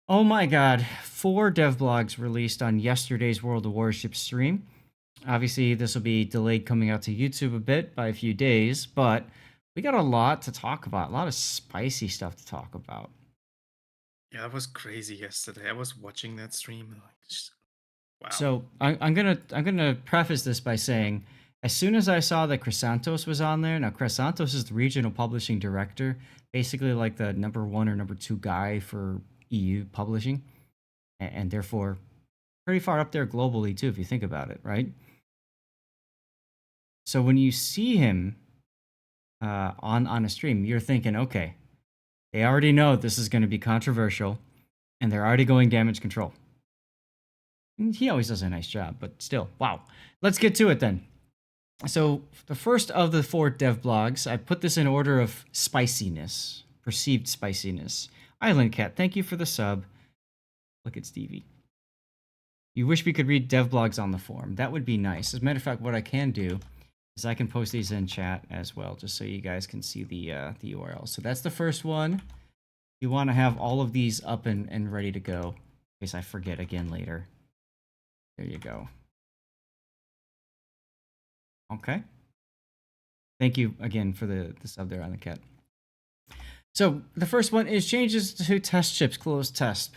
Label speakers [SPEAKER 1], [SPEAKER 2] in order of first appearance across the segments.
[SPEAKER 1] Oh my god, 4 dev blogs released on yesterday's World of Warships stream. Obviously, this will be delayed coming out to YouTube a bit by a few days, but we got a lot to talk about, a lot of spicy stuff to talk about.
[SPEAKER 2] Yeah, it was crazy yesterday. I was watching that stream and wow.
[SPEAKER 1] So I'm gonna preface this by saying, as soon as I saw that Chrysantos was on there, now Chrysantos is the regional publishing director, basically like the number one or number two guy for EU publishing, and therefore pretty far up there globally too, if you think about it, right? So when you see him on a stream, you're thinking, okay, they already know this is going to be controversial, and they're already going damage control. And he always does a nice job, but still, wow. Let's get to it then. So the first of the 4 dev blogs, I put this in order of spiciness, perceived spiciness. Island Cat, thank you for the sub. Look at Stevie. You wish we could read dev blogs on the forum. That would be nice. As a matter of fact, what I can do is I can post these in chat as well, just so you guys can see the URL. So that's the first one. You want to have all of these up and ready to go, in case I forget again later. There you go. Okay. Thank you again for the sub there on the cat. So the first one is changes to test chips closed test.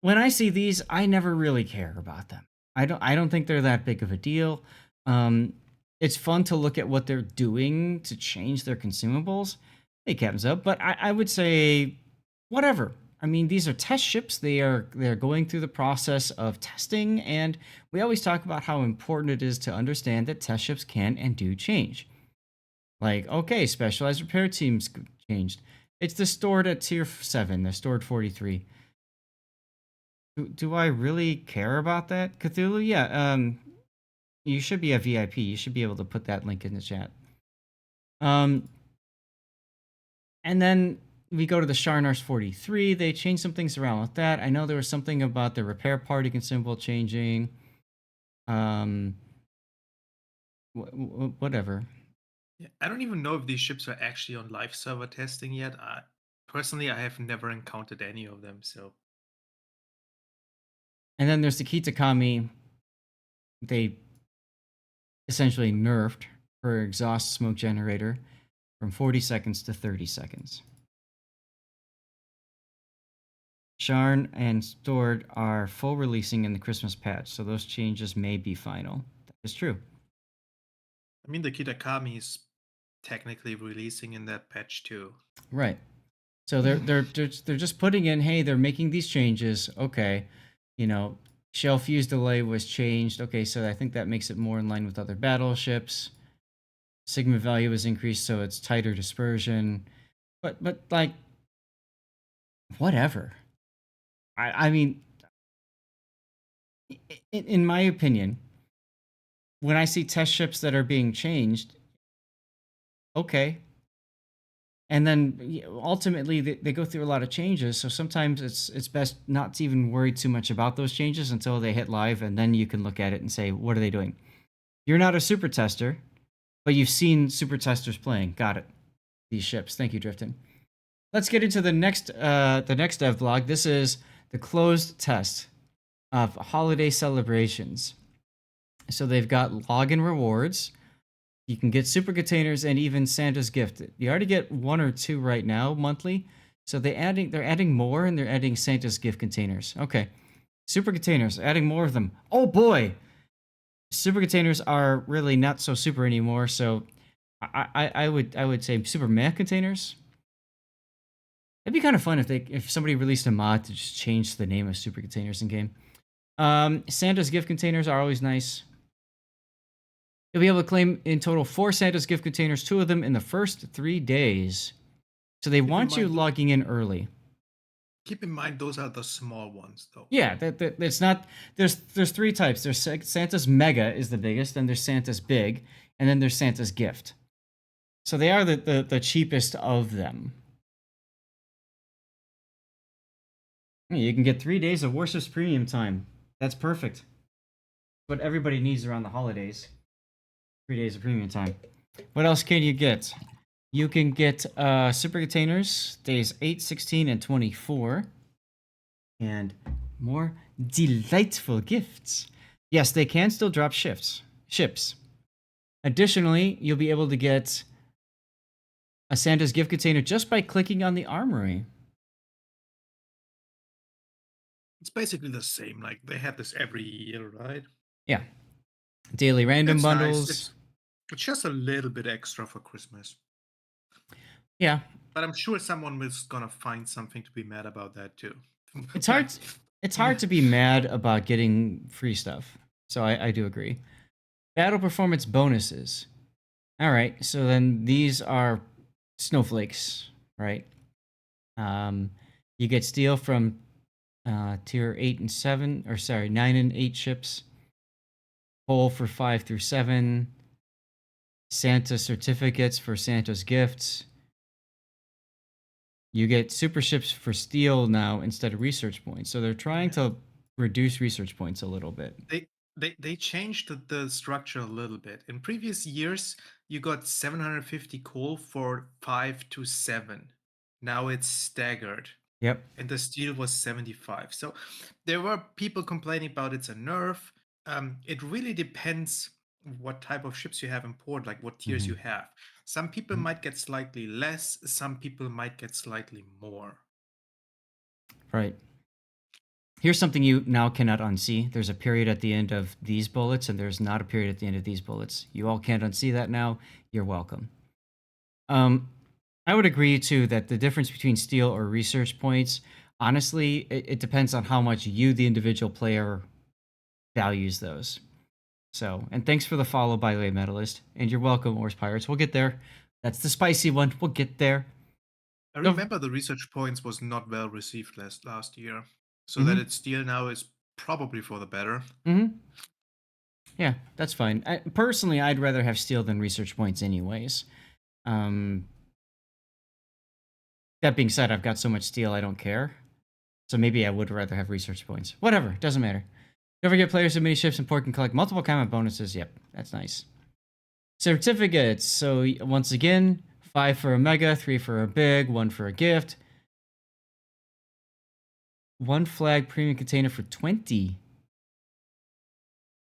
[SPEAKER 1] When I see these, I never really care about them. I don't think they're that big of a deal. It's fun to look at what they're doing to change their consumables. Hey, Captain's up, but I would say whatever. I mean, these are test ships. They're going through the process of testing, and we always talk about how important it is to understand that test ships can and do change. Like, okay, specialized repair teams changed. It's the stored at tier 7. They're stored 43. Do I really care about that? Cthulhu? Yeah, you should be a VIP. You should be able to put that link in the chat. And then we go to the Sharnars 43. They changed some things around with that. I know there was something about the repair party consumable changing. Whatever.
[SPEAKER 2] Yeah, I don't even know if these ships are actually on live server testing yet. Personally, I have never encountered any of them. So
[SPEAKER 1] And then there's the Kitakami. They essentially nerfed her exhaust smoke generator from 40 seconds to 30 seconds. Sharn and Stored are full releasing in the Christmas patch, so those changes may be final. That is true.
[SPEAKER 2] I mean, the Kitakami is technically releasing in that patch too.
[SPEAKER 1] Right. So they're just putting in, hey, they're making these changes. Okay, you know, shell fuse delay was changed. Okay, so I think that makes it more in line with other battleships. Sigma value is increased, so it's tighter dispersion. But like, whatever. I mean, in my opinion, when I see test ships that are being changed, okay. And then ultimately they go through a lot of changes, so sometimes it's best not to even worry too much about those changes until they hit live, and then you can look at it and say, what are they doing? You're not a super tester, but you've seen super testers playing. Got it. These ships. Thank you, Drifton. Let's get into the next dev blog. This is the closed test of holiday celebrations. So they've got login rewards. You can get super containers and even Santa's gift. You already get 1 or 2 right now monthly. So they're adding more, and they're adding Santa's gift containers. Okay. Super containers, adding more of them. Oh boy. Super containers are really not so super anymore. So I would say super meh containers. It'd be kind of fun if somebody released a mod to just change the name of super containers in game. Santa's gift containers are always nice. You'll be able to claim in total 4 Santa's gift containers, 2 of them in the first 3 days. So they
[SPEAKER 2] Keep in
[SPEAKER 1] want you
[SPEAKER 2] mind,
[SPEAKER 1] logging in early.
[SPEAKER 2] keep in mind those are the small ones, though.
[SPEAKER 1] Yeah, it's not. There's 3 types. There's Santa's Mega is the biggest, then there's Santa's Big, and then there's Santa's Gift. So they are the cheapest of them. You can get 3 days of Warships Premium time. That's perfect. What everybody needs around the holidays. 3 days of premium time. What else can you get? You can get super containers days 8, 16, and 24. And more delightful gifts. Yes, they can still drop ships. Additionally, you'll be able to get a Santa's gift container just by clicking on the armory.
[SPEAKER 2] It's basically the same. Like they have this every year, right?
[SPEAKER 1] Yeah. Daily random
[SPEAKER 2] It's nice.
[SPEAKER 1] bundles.
[SPEAKER 2] It's just a little bit extra for Christmas.
[SPEAKER 1] Yeah.
[SPEAKER 2] But I'm sure someone is gonna find something to be mad about that too.
[SPEAKER 1] It's hard
[SPEAKER 2] But
[SPEAKER 1] it's hard to be mad about getting free stuff. So I do agree. Battle performance bonuses. All right. So then these are snowflakes, right? Um, you get steel from tier 8 and 7, or sorry, 9 and 8 ships. Coal for 5 through 7. Santa certificates for Santa's gifts. You get super ships for steel now instead of research points. So they're trying
[SPEAKER 2] yeah,
[SPEAKER 1] to reduce research points a little bit.
[SPEAKER 2] they changed the structure a little bit. In previous years, you got 750 coal for 5 to 7. Now it's staggered.
[SPEAKER 1] Yep.
[SPEAKER 2] And the steel was 75. So there were people complaining about it's a nerf. It really depends what type of ships you have in port, like what tiers
[SPEAKER 1] Hmm.
[SPEAKER 2] you have. Some people might get slightly less, some people might get slightly more.
[SPEAKER 1] Right. Here's something you now cannot unsee. There's a period at the end of these bullets, and there's not a period at the end of these bullets. You all can't unsee that now. You're welcome. Um, I would agree too that the difference between steel or research points, honestly, it depends on how much you, the individual player, values those. So, and thanks for the follow, by the way, Medalist. And you're welcome, Ors Pirates. We'll get there. That's the spicy one. We'll get there.
[SPEAKER 2] I
[SPEAKER 1] Oh,
[SPEAKER 2] remember the research points was not well received last year. So that
[SPEAKER 1] mm-hmm.
[SPEAKER 2] it's steel now is probably for the better.
[SPEAKER 1] Mm-hmm. Yeah, that's fine. Personally, I'd rather have steel than research points, anyways. Um, that being said, I've got so much steel, I don't care. So maybe I would rather have research points. Whatever, doesn't matter. Don't forget, players of mini ships and port can collect multiple combat bonuses. Yep, that's nice. Certificates. So once again, 5 for a mega, 3 for a big, 1 for a gift. 1 flag premium container for 20.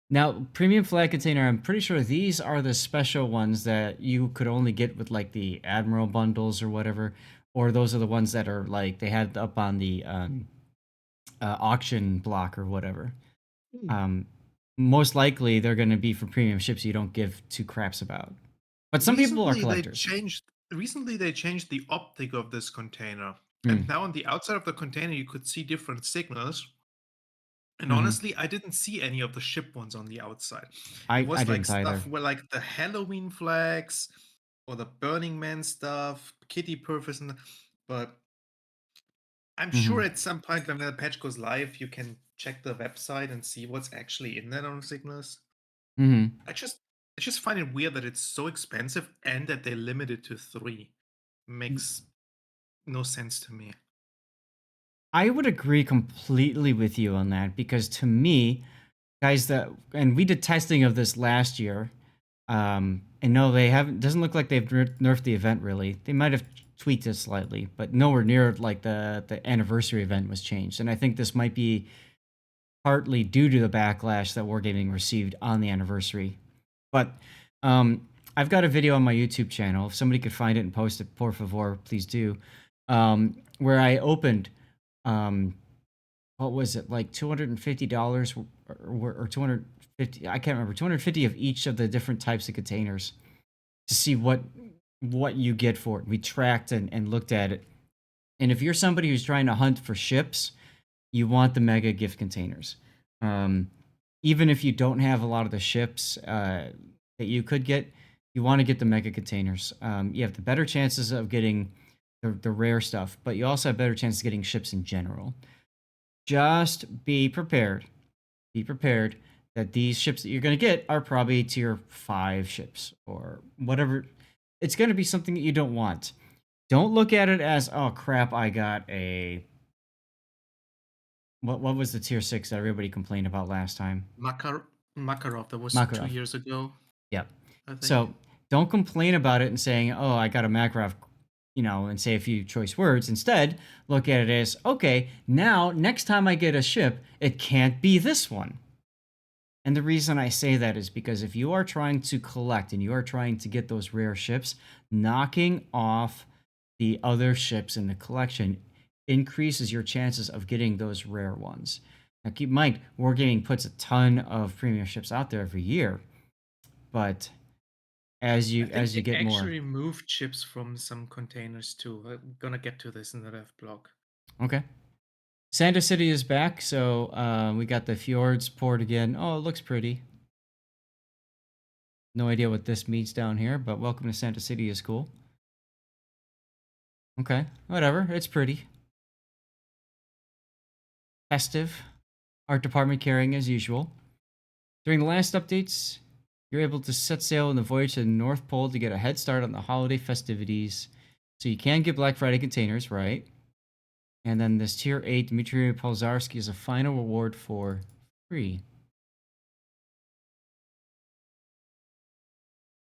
[SPEAKER 1] Now, premium flag container, I'm pretty sure these are the special ones that you could only get with like the Admiral bundles or whatever. Or those are the ones that are like they had up on the auction block or whatever. Um, Most likely they're going to be for premium ships you don't give two craps about. But some people are
[SPEAKER 2] Recently they
[SPEAKER 1] collectors.
[SPEAKER 2] changed recently they changed the optic of this container. And
[SPEAKER 1] Mm.
[SPEAKER 2] now on the outside of the container you could see different signals. And
[SPEAKER 1] Hmm.
[SPEAKER 2] honestly, I didn't see any of the ship ones on the outside. It
[SPEAKER 1] I
[SPEAKER 2] was like
[SPEAKER 1] didn't
[SPEAKER 2] stuff
[SPEAKER 1] either.
[SPEAKER 2] where like the Halloween flags or the Burning Man stuff, Kitty Purpose, but I'm sure
[SPEAKER 1] Hmm.
[SPEAKER 2] at some point when the patch goes live, you can check the website and see what's actually in there on signals.
[SPEAKER 1] Hmm.
[SPEAKER 2] I just I just find it weird that it's so expensive and that they limit it to 3. Makes no sense to me.
[SPEAKER 1] I would agree completely with you on that because to me, guys, that and we did testing of this last year. And no, they haven't. Doesn't look like they've nerfed the event really. They might have tweaked it slightly, but nowhere near like the anniversary event was changed. And I think this might be partly due to the backlash that Wargaming received on the anniversary. But I've got a video on my YouTube channel. If somebody could find it and post it, por favor, please do. Where I opened, what was it, like $250 or 250? I can't remember. 250 of each of the different types of containers to see what you get for it. We tracked and looked at it. And if you're somebody who's trying to hunt for ships, you want the mega gift containers. Um, Even if you don't have a lot of the ships that you could get, you want to get the mega containers. You have the better chances of getting the rare stuff, but you also have better chances of getting ships in general. Just be prepared. Be prepared that these ships that you're going to get are probably tier 5 ships or whatever. It's going to be something that you don't want. Don't look at it as, oh crap, I got a what was the tier 6 that everybody complained about last time?
[SPEAKER 2] Makarov, that was 2
[SPEAKER 1] Makarov.
[SPEAKER 2] years ago,
[SPEAKER 1] Yep.
[SPEAKER 2] I think.
[SPEAKER 1] So don't complain about it and saying, "Oh, I got a Makarov." and say a few choice words. Instead, look at it as, okay, now next time I get a ship, it can't be this one. And the reason I say that is because if you are trying to collect and you are trying to get those rare ships, knocking off the other ships in the collection increases your chances of getting those rare ones. Now keep in mind, Wargaming puts a ton of premium ships out there every year, but as
[SPEAKER 2] I
[SPEAKER 1] you
[SPEAKER 2] think they
[SPEAKER 1] get more.
[SPEAKER 2] actually removed chips from some containers too. I'm gonna get to this in the dev blog.
[SPEAKER 1] Okay. Santa City is back, so we got the fjords poured again. Oh, it looks pretty. No idea what this means down here, but welcome to Santa City is cool. Okay, whatever. It's pretty. Festive. Art department carrying as usual. During the last updates, you're able to set sail on the voyage to the North Pole to get a head start on the holiday festivities. So you can get Black Friday containers, right? And then this tier 8 Dmitry Polzarski is a final reward for free.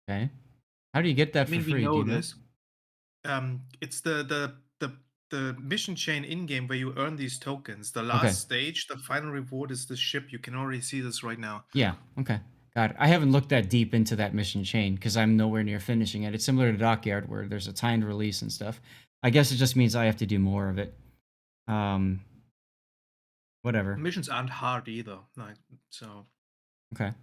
[SPEAKER 1] Okay. How do you get that
[SPEAKER 2] I
[SPEAKER 1] for
[SPEAKER 2] mean, we
[SPEAKER 1] free? Do
[SPEAKER 2] know
[SPEAKER 1] you know?
[SPEAKER 2] this. It's the mission chain in game where you earn these tokens. The
[SPEAKER 1] Okay.
[SPEAKER 2] last stage, the final reward is the ship. You can already see this right now.
[SPEAKER 1] Yeah. Okay. Got it. I haven't looked that deep into that mission chain because I'm nowhere near finishing it. It's similar to Dockyard where there's a timed release and stuff. I guess it just means I have to do more of it. Um, whatever.
[SPEAKER 2] Missions aren't hard either. Like so.
[SPEAKER 1] Okay.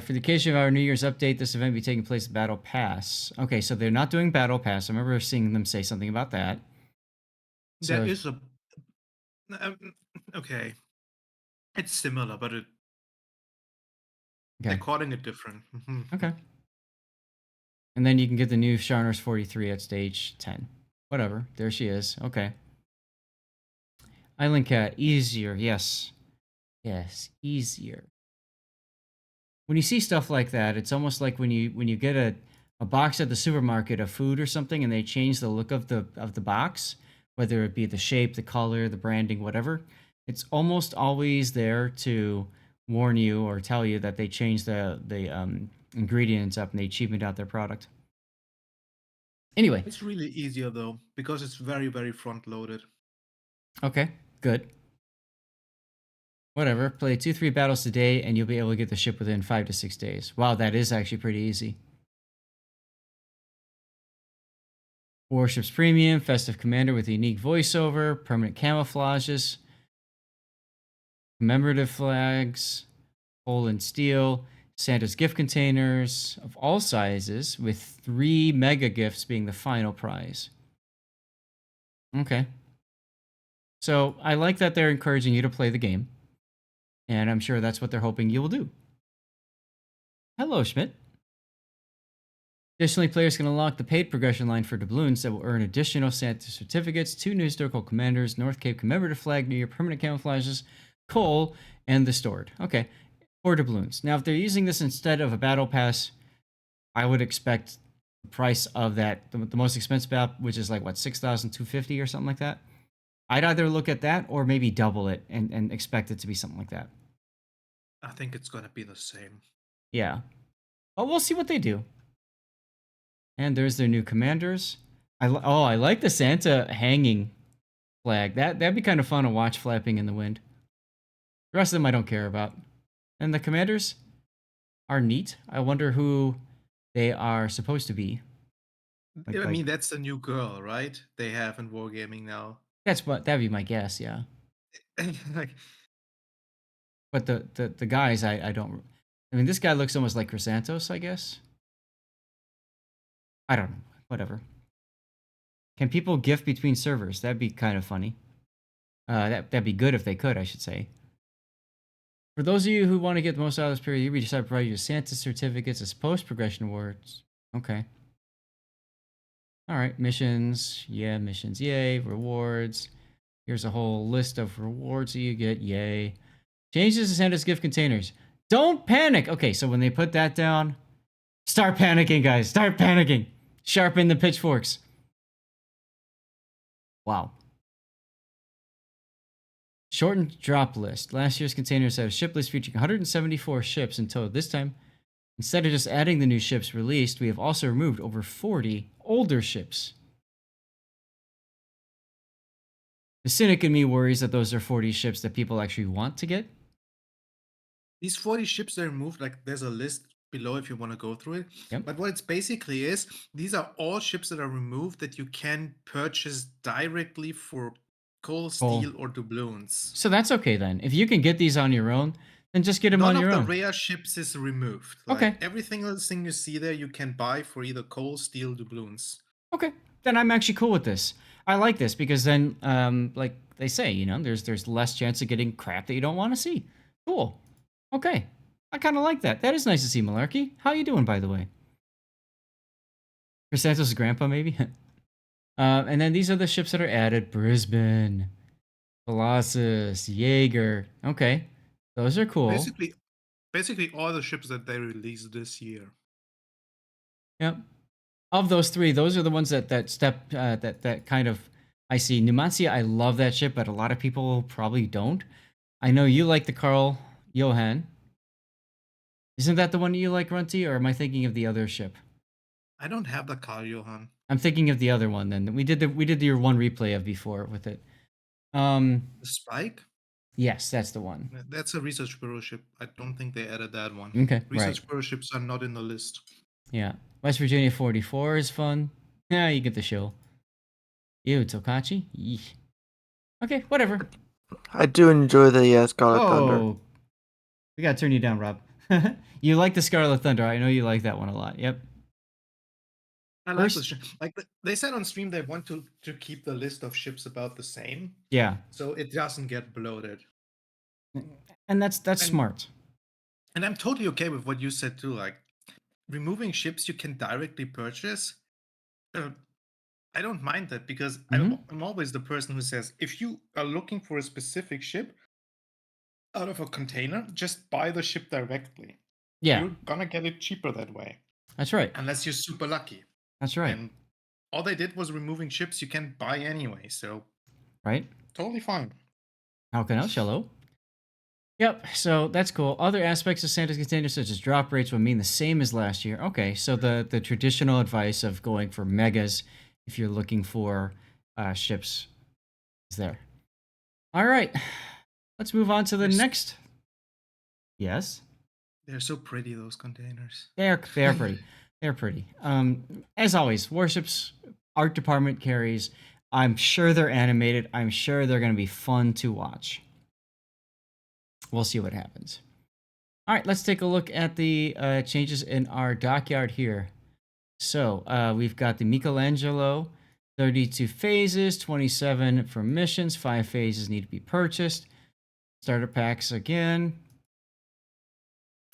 [SPEAKER 1] For the occasion of our New Year's update, this event will be taking place at Battle Pass. Okay, so they're not doing Battle Pass. I remember seeing them say something about that.
[SPEAKER 2] There
[SPEAKER 1] So,
[SPEAKER 2] is a okay. It's similar, but they're
[SPEAKER 1] okay.
[SPEAKER 2] calling it different.
[SPEAKER 1] Okay. And then you can get the new Sharners 43 at stage 10. Whatever. There she is. Okay. Island Cat. Easier. Yes. Yes. Easier. When you see stuff like that, it's almost like when you get a box at the supermarket of food or something and they change the look of the box, whether it be the shape, the color, the branding, whatever. It's almost always there to warn you or tell you that they changed the ingredients up and they cheapened out their product. Anyway,
[SPEAKER 2] It's really easier though, because it's very, very front loaded.
[SPEAKER 1] okay, good. Whatever. Play 2-3 battles today, and you'll be able to get the ship within 5 to 6 days. Wow, that is actually pretty easy. Warships Premium, Festive Commander with a unique voiceover, permanent camouflages, commemorative flags, coal and steel, Santa's gift containers of all sizes, with 3 mega gifts being the final prize. Okay. So I like that they're encouraging you to play the game. And I'm sure that's what they're hoping you will do. Hello, Schmidt. Additionally, players can unlock the paid progression line for doubloons that will earn additional Santa certificates, 2 new historical commanders, North Cape commemorative flag, New Year permanent camouflages, coal, and the stored. Okay, 4 doubloons. Now, if they're using this instead of a battle pass, I would expect the price of that, the most expensive app, which is like, what, 6,250 or something like that? I'd either look at that or maybe double it and expect it to be something like that.
[SPEAKER 2] I think it's gonna be the same.
[SPEAKER 1] Yeah. But we'll see what they do. And there's their new commanders. I like the Santa hanging flag. That'd be kind of fun to watch flapping in the wind. The rest of them I don't care about. And the commanders are neat. I wonder who they are supposed to be.
[SPEAKER 2] I mean, that's the new girl, right? They have in Wargaming now.
[SPEAKER 1] That'd be my guess, yeah.
[SPEAKER 2] Like,
[SPEAKER 1] But the guys I don't. I mean, this guy looks almost like Chrysanthos, I guess. I don't know. Whatever. Can people gift between servers? That'd be kind of funny. That'd be good if they could, I should say. For those of you who want to get the most out of this period, we decide to provide you with Santa certificates as post-progression awards. Okay. All right, missions. Yeah, missions. Yay. Rewards. Here's a whole list of rewards that you get. Yay. Changes to Santa's gift containers. Don't panic. Okay, so when they put that down, start panicking, guys. Start panicking. Sharpen the pitchforks. Wow. Shortened drop list. Last year's containers had a ship list featuring 174 ships in total. This time, instead of just adding the new ships released, we have also removed over 40 older ships. The cynic in me worries that those are 40 ships that people actually want to get.
[SPEAKER 2] These 40 ships are removed, like there's a list below if you want to go through it.
[SPEAKER 1] Yep.
[SPEAKER 2] But what it's basically is, these are all ships that are removed that you can purchase directly for coal,
[SPEAKER 1] Cool.
[SPEAKER 2] steel, or doubloons.
[SPEAKER 1] So that's okay then. If you can get these on your own, then just get them
[SPEAKER 2] None
[SPEAKER 1] on
[SPEAKER 2] of
[SPEAKER 1] your
[SPEAKER 2] the
[SPEAKER 1] own.
[SPEAKER 2] rare ships is removed.
[SPEAKER 1] Okay.
[SPEAKER 2] Like everything else thing you see there, you can buy for either coal, steel, doubloons.
[SPEAKER 1] Okay. Then I'm actually cool with this. I like this because then, like they say, there's less chance of getting crap that you don't want to see. Cool. Okay. I kind of like that. That is nice to see, Malarkey. How you doing, by the way? Chrysanthos' grandpa, maybe? And then these are the ships that are added. Brisbane, Colossus, Jaeger. Okay. Those are cool.
[SPEAKER 2] Basically all the ships that they released this year.
[SPEAKER 1] Yep. Of those three, those are the ones that kind of I see. Numancia, I love that ship, but a lot of people probably don't. I know you like the Carl Johan. Isn't that the one you like, Runty, or am I thinking of the other ship?
[SPEAKER 2] I don't have the Carl Johan.
[SPEAKER 1] I'm thinking of the other one. Then we did your one replay of before with it.
[SPEAKER 2] The Spike?
[SPEAKER 1] Yes, that's the one.
[SPEAKER 2] That's a research bureau ship. I don't think they added that one.
[SPEAKER 1] Okay, right.
[SPEAKER 2] Research bureau ships are not in the list.
[SPEAKER 1] Yeah, West Virginia 44 is fun. Yeah, you get the show. Ew, Tokachi. Yeesh. Okay, whatever.
[SPEAKER 3] I do enjoy the Scarlet Thunder.
[SPEAKER 1] Oh, we gotta turn you down, Rob. You like the Scarlet Thunder. I know you like that one a lot. Yep.
[SPEAKER 2] I like
[SPEAKER 1] First-
[SPEAKER 2] this ship. Like they said on stream, they want to keep the list of ships about the same,
[SPEAKER 1] Yeah,
[SPEAKER 2] so it doesn't get bloated.
[SPEAKER 1] and that's smart.
[SPEAKER 2] And I'm totally okay with what you said too. Like removing ships you can directly purchase. I don't mind that because I'm always the person who says if you are looking for a specific ship out of a container, just buy the ship directly.
[SPEAKER 1] Yeah,
[SPEAKER 2] You're gonna get it cheaper that way,
[SPEAKER 1] that's right.
[SPEAKER 2] unless you're super lucky.
[SPEAKER 1] That's right.
[SPEAKER 2] And all they did was removing ships you can buy anyway, so
[SPEAKER 1] Right?
[SPEAKER 2] totally fine.
[SPEAKER 1] How can I, Shello? Yep, so that's cool. Other aspects of Santa's containers, such as drop rates, will mean the same as last year. Okay, so the traditional advice of going for megas if you're looking for ships is there. All right, let's move on to the next. Yes,
[SPEAKER 2] They're so pretty, those containers.
[SPEAKER 1] they're pretty. They're pretty. As always, Warships art department carries. I'm sure they're animated. I'm sure they're going to be fun to watch. We'll see what happens. All right, let's take a look at the changes in our dockyard here. So we've got the Michaelangelo, 32 phases, 27 for missions, 5 phases need to be purchased. Starter packs again.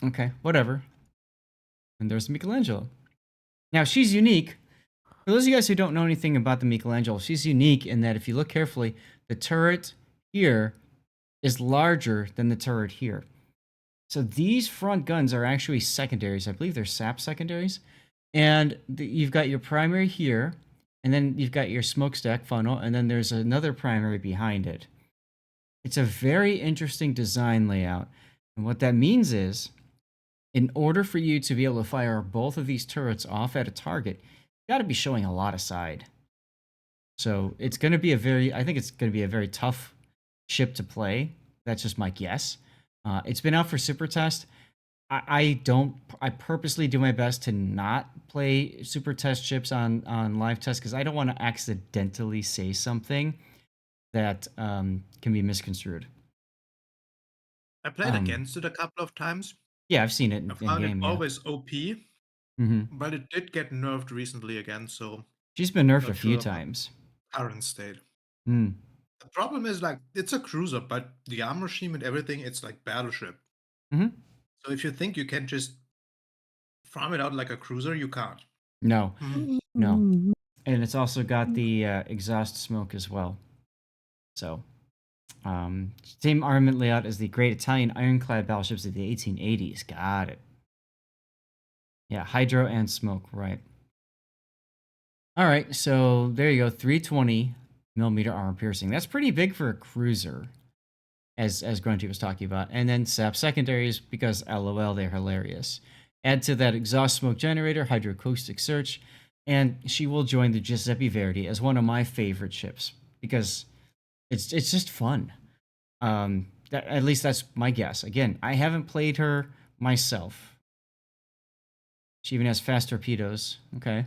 [SPEAKER 1] Okay, whatever. And there's Michaelangelo. Now, she's unique. For those of you guys who don't know anything about the Michaelangelo, she's unique in that if you look carefully, the turret here is larger than the turret here. So these front guns are actually secondaries. I believe they're SAP secondaries. And you've got your primary here, and then you've got your smokestack funnel, and then there's another primary behind it. It's a very interesting design layout. And what that means is, in order for you to be able to fire both of these turrets off at a target, you got to be showing a lot of side. So it's going to be I think it's going to be a very tough ship to play. That's just my guess. It's been out for super test. I purposely do my best to not play super test ships on live test because I don't want to accidentally say something that can be misconstrued.
[SPEAKER 2] I played against it a couple of times.
[SPEAKER 1] Yeah, I've seen it in
[SPEAKER 2] I found
[SPEAKER 1] game.
[SPEAKER 2] it
[SPEAKER 1] Yeah.
[SPEAKER 2] always OP, but it did get nerfed recently again, so
[SPEAKER 1] She's been nerfed a
[SPEAKER 2] not
[SPEAKER 1] few
[SPEAKER 2] sure about
[SPEAKER 1] times.
[SPEAKER 2] current state.
[SPEAKER 1] Hmm.
[SPEAKER 2] The problem is like it's a cruiser, but the armor scheme and everything, it's like battleship.
[SPEAKER 1] Mm-hmm.
[SPEAKER 2] So if you think you can just farm it out like a cruiser, you can't.
[SPEAKER 1] No, no, and it's also got the exhaust smoke as well. So, same armament layout as the great Italian ironclad battleships of the 1880s. Got it. Yeah, hydro and smoke, right. All right, so there you go, 320 millimeter armor piercing. That's pretty big for a cruiser, as Grunty was talking about. And then SAP secondaries, because LOL, they're hilarious. Add to that exhaust smoke generator, hydroacoustic search, and she will join the Giuseppe Verdi as one of my favorite ships, because It's just fun. At least that's my guess. Again, I haven't played her myself. She even has fast torpedoes. Okay.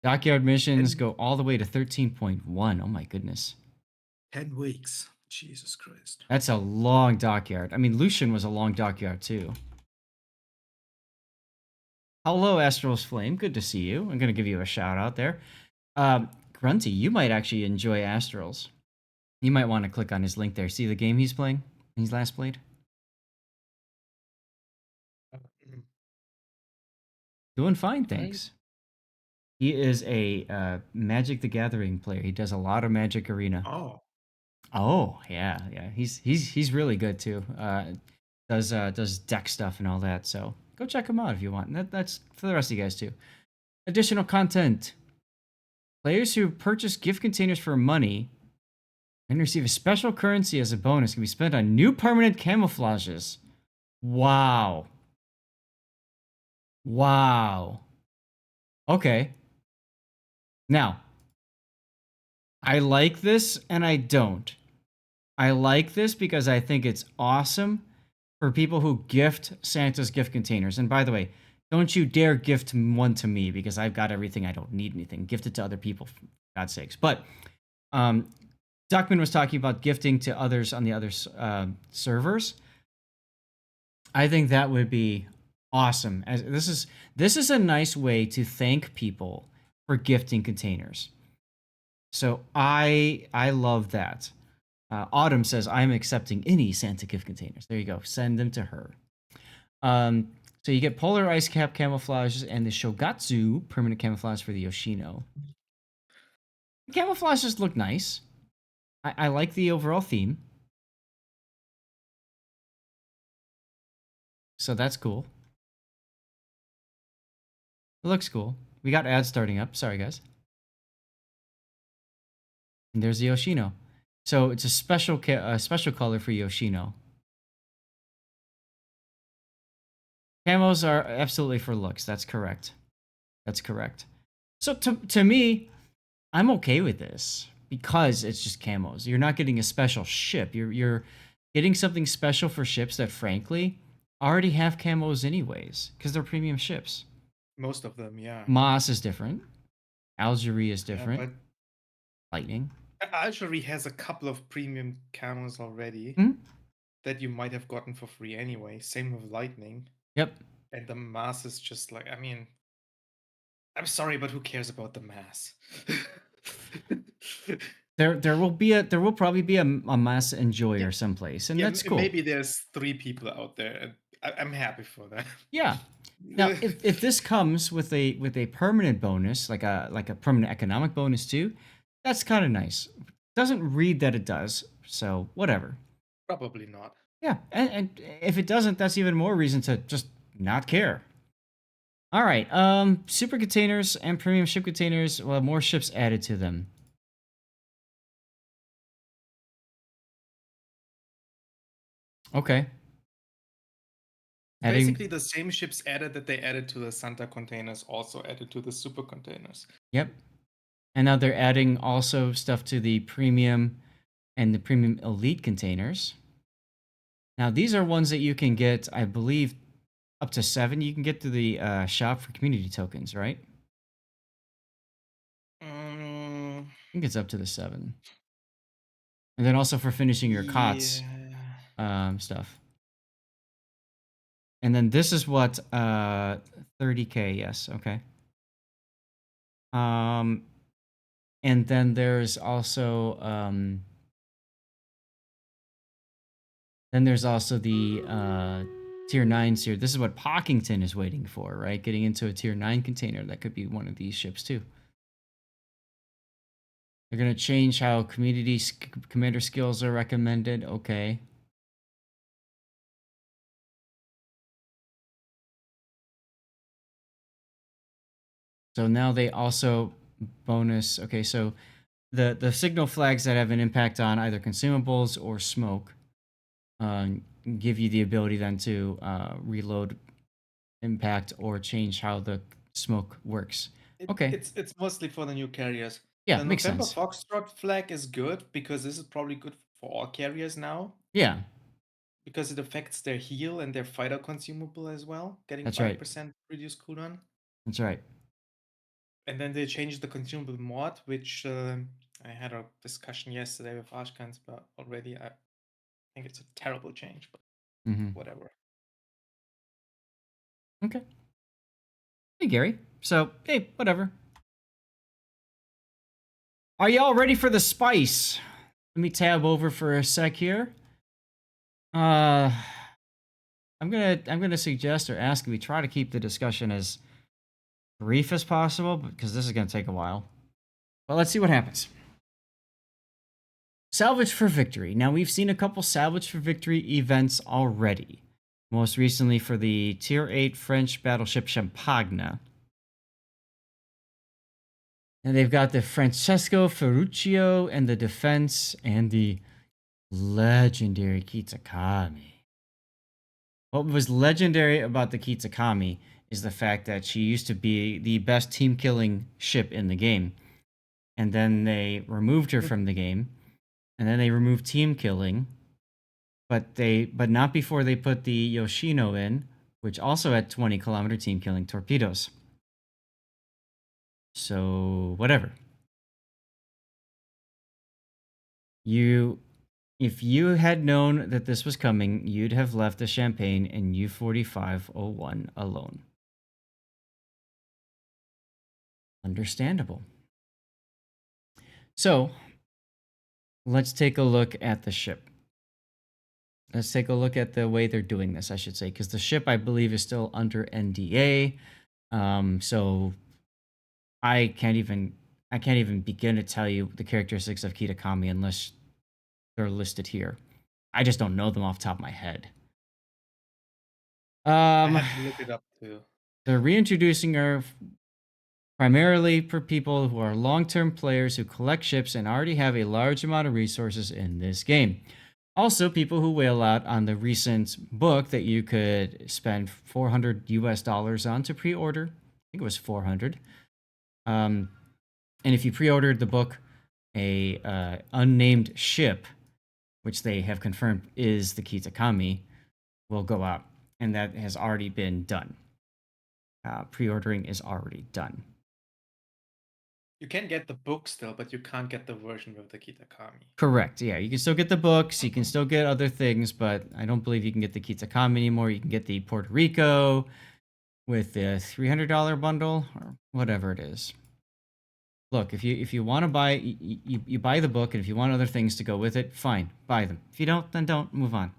[SPEAKER 1] Dockyard missions
[SPEAKER 2] And
[SPEAKER 1] go all the way to 13.1. Oh my goodness.
[SPEAKER 2] 10 weeks. Jesus Christ.
[SPEAKER 1] That's a long dockyard. I mean, Lucian was a long dockyard too. Hello, Astral's Flame. Good to see you. I'm going to give you a shout out there. Grunty, you might actually enjoy Astrals. You might want to click on his link there. See the game he's playing? He's last played? Doing fine, thanks. He is a Magic the Gathering player. He does a lot of Magic Arena. Oh, yeah. He's really good too. Does deck stuff and all that. So go check him out if you want. And that's for the rest of you guys too. Additional content. Players who purchase gift containers for money and receive a special currency as a bonus can be spent on new permanent camouflages. Wow. Okay. Now, I like this and I don't. I like this because I think it's awesome for people who gift Santa's gift containers. And by the way, don't you dare gift one to me because I've got everything. I don't need anything. Gift it to other people, for God's sakes. But Duckman was talking about gifting to others on the other servers. I think that would be awesome. As this is a nice way to thank people for gifting containers. So I love that. Autumn says, I'm accepting any Santa gift containers. There you go. Send them to her. So you get Polar Ice Cap camouflages and the Shogatsu permanent camouflage for the Yoshino. The camouflages look nice. I like the overall theme. So that's cool. It looks cool. We got ads starting up. Sorry, guys. And there's the Yoshino. So it's a special color for Yoshino. Camos are absolutely for looks. That's correct. So to me, I'm okay with this because it's just camos. You're not getting a special ship. You're getting something special for ships that, frankly, already have camos anyways because they're premium ships.
[SPEAKER 2] Most of them, yeah.
[SPEAKER 1] Moss is different. Algeria is different.
[SPEAKER 2] Yeah,
[SPEAKER 1] Lightning.
[SPEAKER 2] Algeria has a couple of premium camos already that you might have gotten for free anyway. Same with Lightning.
[SPEAKER 1] Yep.
[SPEAKER 2] And the mass is just like, I mean, I'm sorry, but who cares about the mass?
[SPEAKER 1] There will probably be a mass enjoyer someplace, and that's cool.
[SPEAKER 2] Maybe there's 3 people out there, and I'm happy for that.
[SPEAKER 1] Yeah. Now, if this comes with a permanent bonus, like a permanent economic bonus too, that's kind of nice. Doesn't read that it does, so whatever.
[SPEAKER 2] Probably not.
[SPEAKER 1] Yeah, and if it doesn't, that's even more reason to just not care. All right, super containers and premium ship containers. Well, more ships added to them. Okay.
[SPEAKER 2] Basically, the same ships added that they added to the Santa containers also added to the super containers.
[SPEAKER 1] Yep. And now they're adding also stuff to the premium and the premium elite containers. Now, these are ones that you can get, I believe, up to 7. You can get to the shop for community tokens, right? I think it's up to the 7. And then also for finishing your COTS stuff. And then this is what 30K, yes, okay. And then there's also the tier 9 tier. This is what Pockington is waiting for, right? Getting into a tier 9 container. That could be one of these ships too. They're going to change how commander skills are recommended. Okay. So now they also bonus. Okay, so the signal flags that have an impact on either consumables or smoke give you the ability then to reload impact or change how the smoke works. Okay.
[SPEAKER 2] It's mostly for the new carriers.
[SPEAKER 1] Yeah,
[SPEAKER 2] The
[SPEAKER 1] makes
[SPEAKER 2] November
[SPEAKER 1] sense.
[SPEAKER 2] Foxtrot flag is good because this is probably good for all carriers now
[SPEAKER 1] Yeah,
[SPEAKER 2] because it affects their heal and their fighter consumable as well, getting
[SPEAKER 1] that's right.
[SPEAKER 2] 5% reduced cooldown.
[SPEAKER 1] That's right.
[SPEAKER 2] And then they changed the consumable mod, which I had a discussion yesterday with Ashkans, but already I think it's a terrible change, but whatever.
[SPEAKER 1] Okay. Hey, Gary. So, hey, whatever. Are y'all ready for the spice? Let me tab over for a sec here. I'm gonna suggest or ask we try to keep the discussion as brief as possible because this is gonna take a while. But let's see what happens. Salvage for Victory. Now we've seen a couple Salvage for Victory events already. Most recently for the Tier 8 French battleship Champagne. And they've got the Francesco Ferruccio and the Defense and the legendary Kitakami. What was legendary about the Kitakami is the fact that she used to be the best team killing ship in the game. And then they removed her from the game. And then they removed team killing. But not before they put the Yoshino in, which also had 20-kilometer team killing torpedoes. So whatever. If you had known that this was coming, you'd have left the Champagne in U4501 alone. Understandable. So, let's take a look at the ship. Let's take a look at the way they're doing this, I should say, because the ship, I believe, is still under NDA. So, I can't even begin to tell you the characteristics of Kitakami unless they're listed here. I just don't know them off the top of my head.
[SPEAKER 2] I had to look it up too.
[SPEAKER 1] They're reintroducing her primarily for people who are long-term players who collect ships and already have a large amount of resources in this game. Also, people who whale out on the recent book that you could spend $400 US on to pre-order. I think it was 400. And if you pre-ordered the book, a unnamed ship, which they have confirmed is the Kitakami, will go out, and that has already been done. Pre-ordering is already done.
[SPEAKER 2] You can get the book still, but you can't get the version with the Kitakami.
[SPEAKER 1] Correct. Yeah, you can still get the books. You can still get other things, but I don't believe you can get the Kitakami anymore. You can get the Puerto Rico with the $300 bundle or whatever it is. Look, if you want to buy, you buy the book, and if you want other things to go with it, fine, buy them. If you don't, then don't. Move on.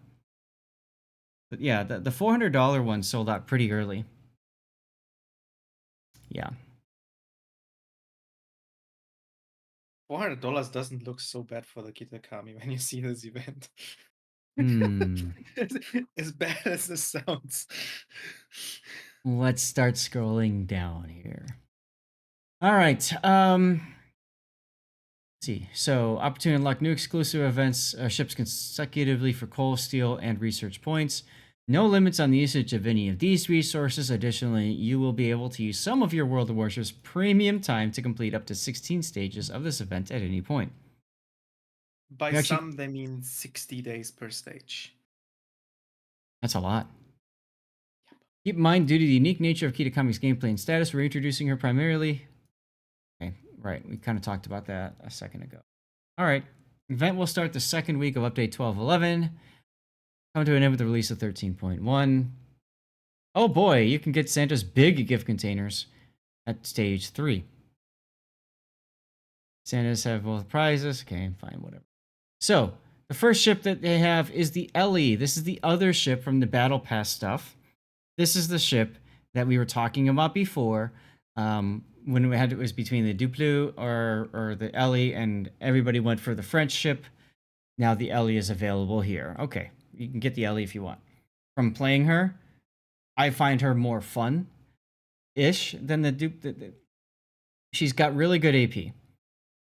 [SPEAKER 1] But yeah, the $400 one sold out pretty early. Yeah.
[SPEAKER 2] $400 doesn't look so bad for the Kitakami when you see this event. As bad as this sounds.
[SPEAKER 1] Let's start scrolling down here. All right. Let's see. So, opportunity to unlock new exclusive events, ships consecutively for coal, steel, and research points. No limits on the usage of any of these resources. Additionally, you will be able to use some of your World of Warships premium time to complete up to 16 stages of this event at any point.
[SPEAKER 2] By some, they mean 60 days per stage.
[SPEAKER 1] That's a lot. Yep. Keep in mind, due to the unique nature of Kitakami's gameplay and status, we're introducing her primarily... Okay, right. We kind of talked about that a second ago. All right. Event will start the second week of Update 12.11. Come to an end with the release of 13.1. Oh boy, you can get Santa's big gift containers at Stage 3. Santas have both prizes. Okay, fine, whatever. So, the first ship that they have is the Ellie. This is the other ship from the Battle Pass stuff. This is the ship that we were talking about before. When we had it was between the Duplo or the Ellie, and everybody went for the French ship. Now the Ellie is available here. Okay, you can get the Ellie if you want. From playing her, I find her more fun-ish than the Dupe. She's got really good AP.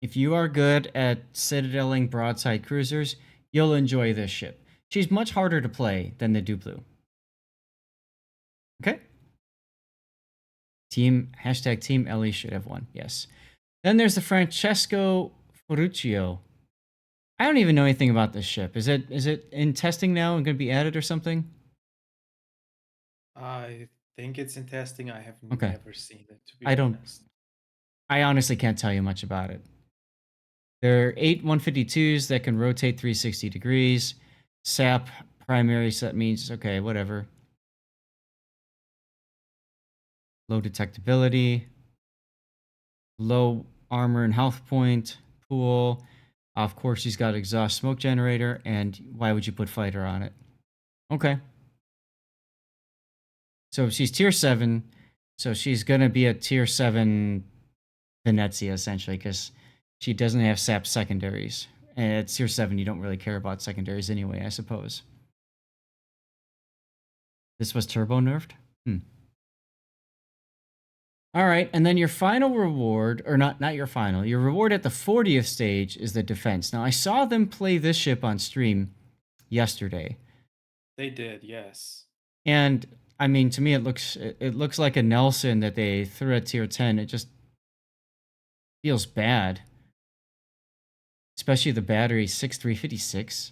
[SPEAKER 1] If you are good at citadeling broadside cruisers, you'll enjoy this ship. She's much harder to play than the Duplo. Okay? Team Ellie should have won. Yes. Then there's the Francesco Ferruccio. I don't even know anything about this ship. Is it in testing now and going to be added or something?
[SPEAKER 2] I think it's in testing. I have
[SPEAKER 1] Okay.
[SPEAKER 2] never seen it, to be
[SPEAKER 1] I don't.
[SPEAKER 2] honest.
[SPEAKER 1] I honestly can't tell you much about it. There are 8 152s that can rotate 360 degrees. SAP primary, so that means, okay, whatever. Low detectability. Low armor and health point pool. Of course, she's got exhaust smoke generator, and why would you put fighter on it? Okay. So she's tier 7, so she's going to be a tier 7 Venezia, essentially, because she doesn't have SAP secondaries. And at tier 7, you don't really care about secondaries anyway, I suppose. This was turbo nerfed? All right, and then your final reward, or not your final, your reward at the 40th stage is the defense. Now, I saw them play this ship on stream yesterday.
[SPEAKER 2] They did, yes.
[SPEAKER 1] And, I mean, to me, it looks like a Nelson that they threw at tier 10. It just feels bad. Especially the battery 6356.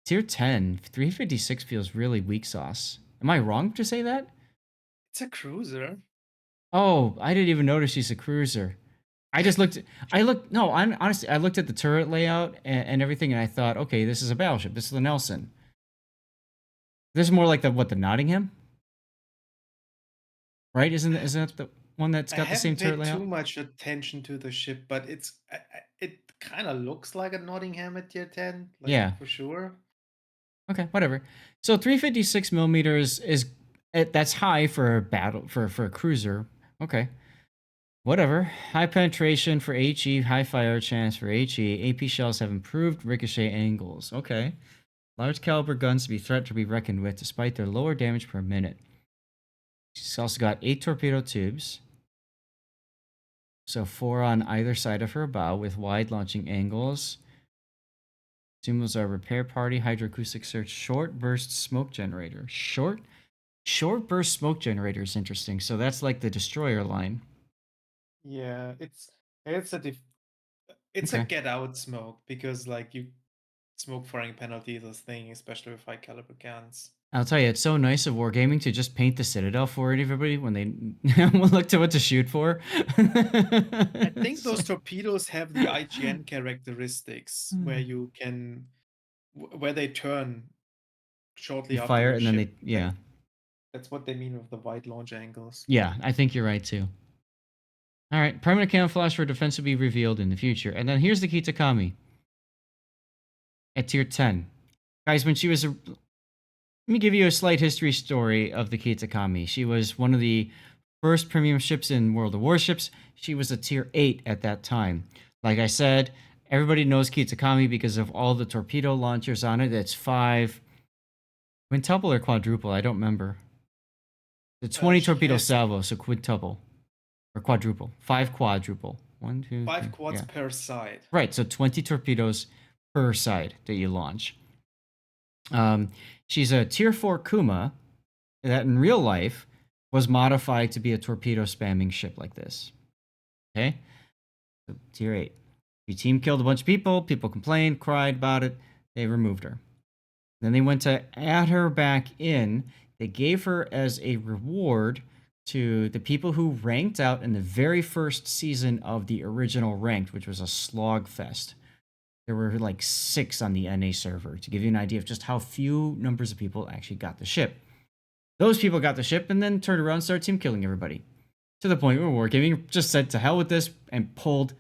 [SPEAKER 1] Tier 10, 356 feels really weak sauce. Am I wrong to say that?
[SPEAKER 2] It's a cruiser.
[SPEAKER 1] Oh, I didn't even notice she's a cruiser. I just looked. Honestly, I looked at the turret layout and everything, and I thought, okay, this is a battleship. This is the Nelson. This is more like the Nottingham, right? Isn't that the one that's got the same turret
[SPEAKER 2] I haven't paid too
[SPEAKER 1] layout?
[SPEAKER 2] much attention to the ship, but it kind of looks like a Nottingham at tier 10, like
[SPEAKER 1] Yeah.
[SPEAKER 2] for sure.
[SPEAKER 1] Okay, whatever. So 356 millimeters is that's high for a battle for a cruiser. Okay. Whatever. High penetration for HE, high fire chance for HE. AP shells have improved ricochet angles. Okay. Large caliber guns to be threat to be reckoned with despite their lower damage per minute. She's also got 8 torpedo tubes. So 4 on either side of her bow with wide launching angles. Sumos are repair party, hydroacoustic search, short burst smoke generator. Short burst smoke generator is interesting. So that's like the destroyer line.
[SPEAKER 2] Yeah, it's a
[SPEAKER 1] Okay.
[SPEAKER 2] get out smoke because like you smoke firing penalty is a thing, especially with high caliber guns.
[SPEAKER 1] I'll tell you, it's so nice of Wargaming to just paint the Citadel for everybody when they look to what to shoot for.
[SPEAKER 2] I think those torpedoes have the IGN characteristics where you can where they turn shortly
[SPEAKER 1] You
[SPEAKER 2] after
[SPEAKER 1] fire
[SPEAKER 2] the
[SPEAKER 1] and then
[SPEAKER 2] ship.
[SPEAKER 1] yeah.
[SPEAKER 2] That's what they mean with the wide launch angles.
[SPEAKER 1] Yeah, I think you're right too. All right, permanent camouflage for defense will be revealed in the future. And then here's the Kitakami at tier 10. Guys, when she was let me give you a slight history story of the Kitakami. She was one of the first premium ships in World of Warships. She was a tier 8 at that time. Like I said, everybody knows Kitakami because of all the torpedo launchers on it. It's 5 quintuple or quadruple, I don't remember. The 20
[SPEAKER 2] She
[SPEAKER 1] torpedo
[SPEAKER 2] has
[SPEAKER 1] salvo, so quintuple or quadruple. 5 quadruple. 1, 2,
[SPEAKER 2] 5
[SPEAKER 1] 3,
[SPEAKER 2] quads
[SPEAKER 1] yeah.
[SPEAKER 2] per side.
[SPEAKER 1] Right, so 20 torpedoes per side that you launch. She's a tier 4 Kuma that in real life was modified to be a torpedo spamming ship like this. Okay? So, tier 8. Your team killed a bunch of people. People complained, cried about it. They removed her. Then they went to add her back in. They gave her as a reward to the people who ranked out in the very first season of the original ranked, which was a slog fest. There were like 6 on the NA server to give you an idea of just how few numbers of people actually got the ship. Those people got the ship and then turned around and started team killing everybody. To the point where Wargaming just said to hell with this and pulled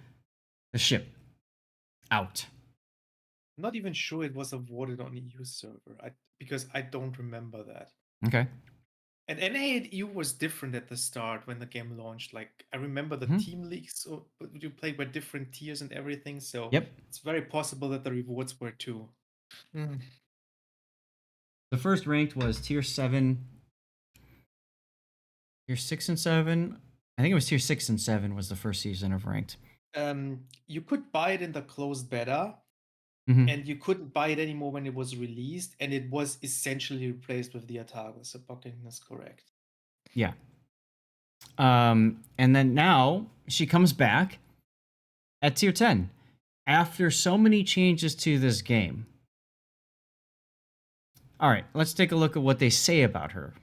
[SPEAKER 1] the ship out.
[SPEAKER 2] I'm not even sure it was awarded on EU server because I don't remember that.
[SPEAKER 1] Okay.
[SPEAKER 2] And NA at EU was different at the start when the game launched. Like I remember the team leagues you played were different tiers and everything. So
[SPEAKER 1] Yep.
[SPEAKER 2] it's very possible that the rewards were too.
[SPEAKER 1] The first ranked was tier 7. Tier 6 and 7. I think it was tier 6 and 7 was the first season of ranked.
[SPEAKER 2] You could buy it in the closed beta, and you couldn't buy it anymore when it was released, and it was essentially replaced with the Atago. So Buckingham is correct.
[SPEAKER 1] Yeah. And then now she comes back at tier 10 after so many changes to this game. All right, let's take a look at what they say about her.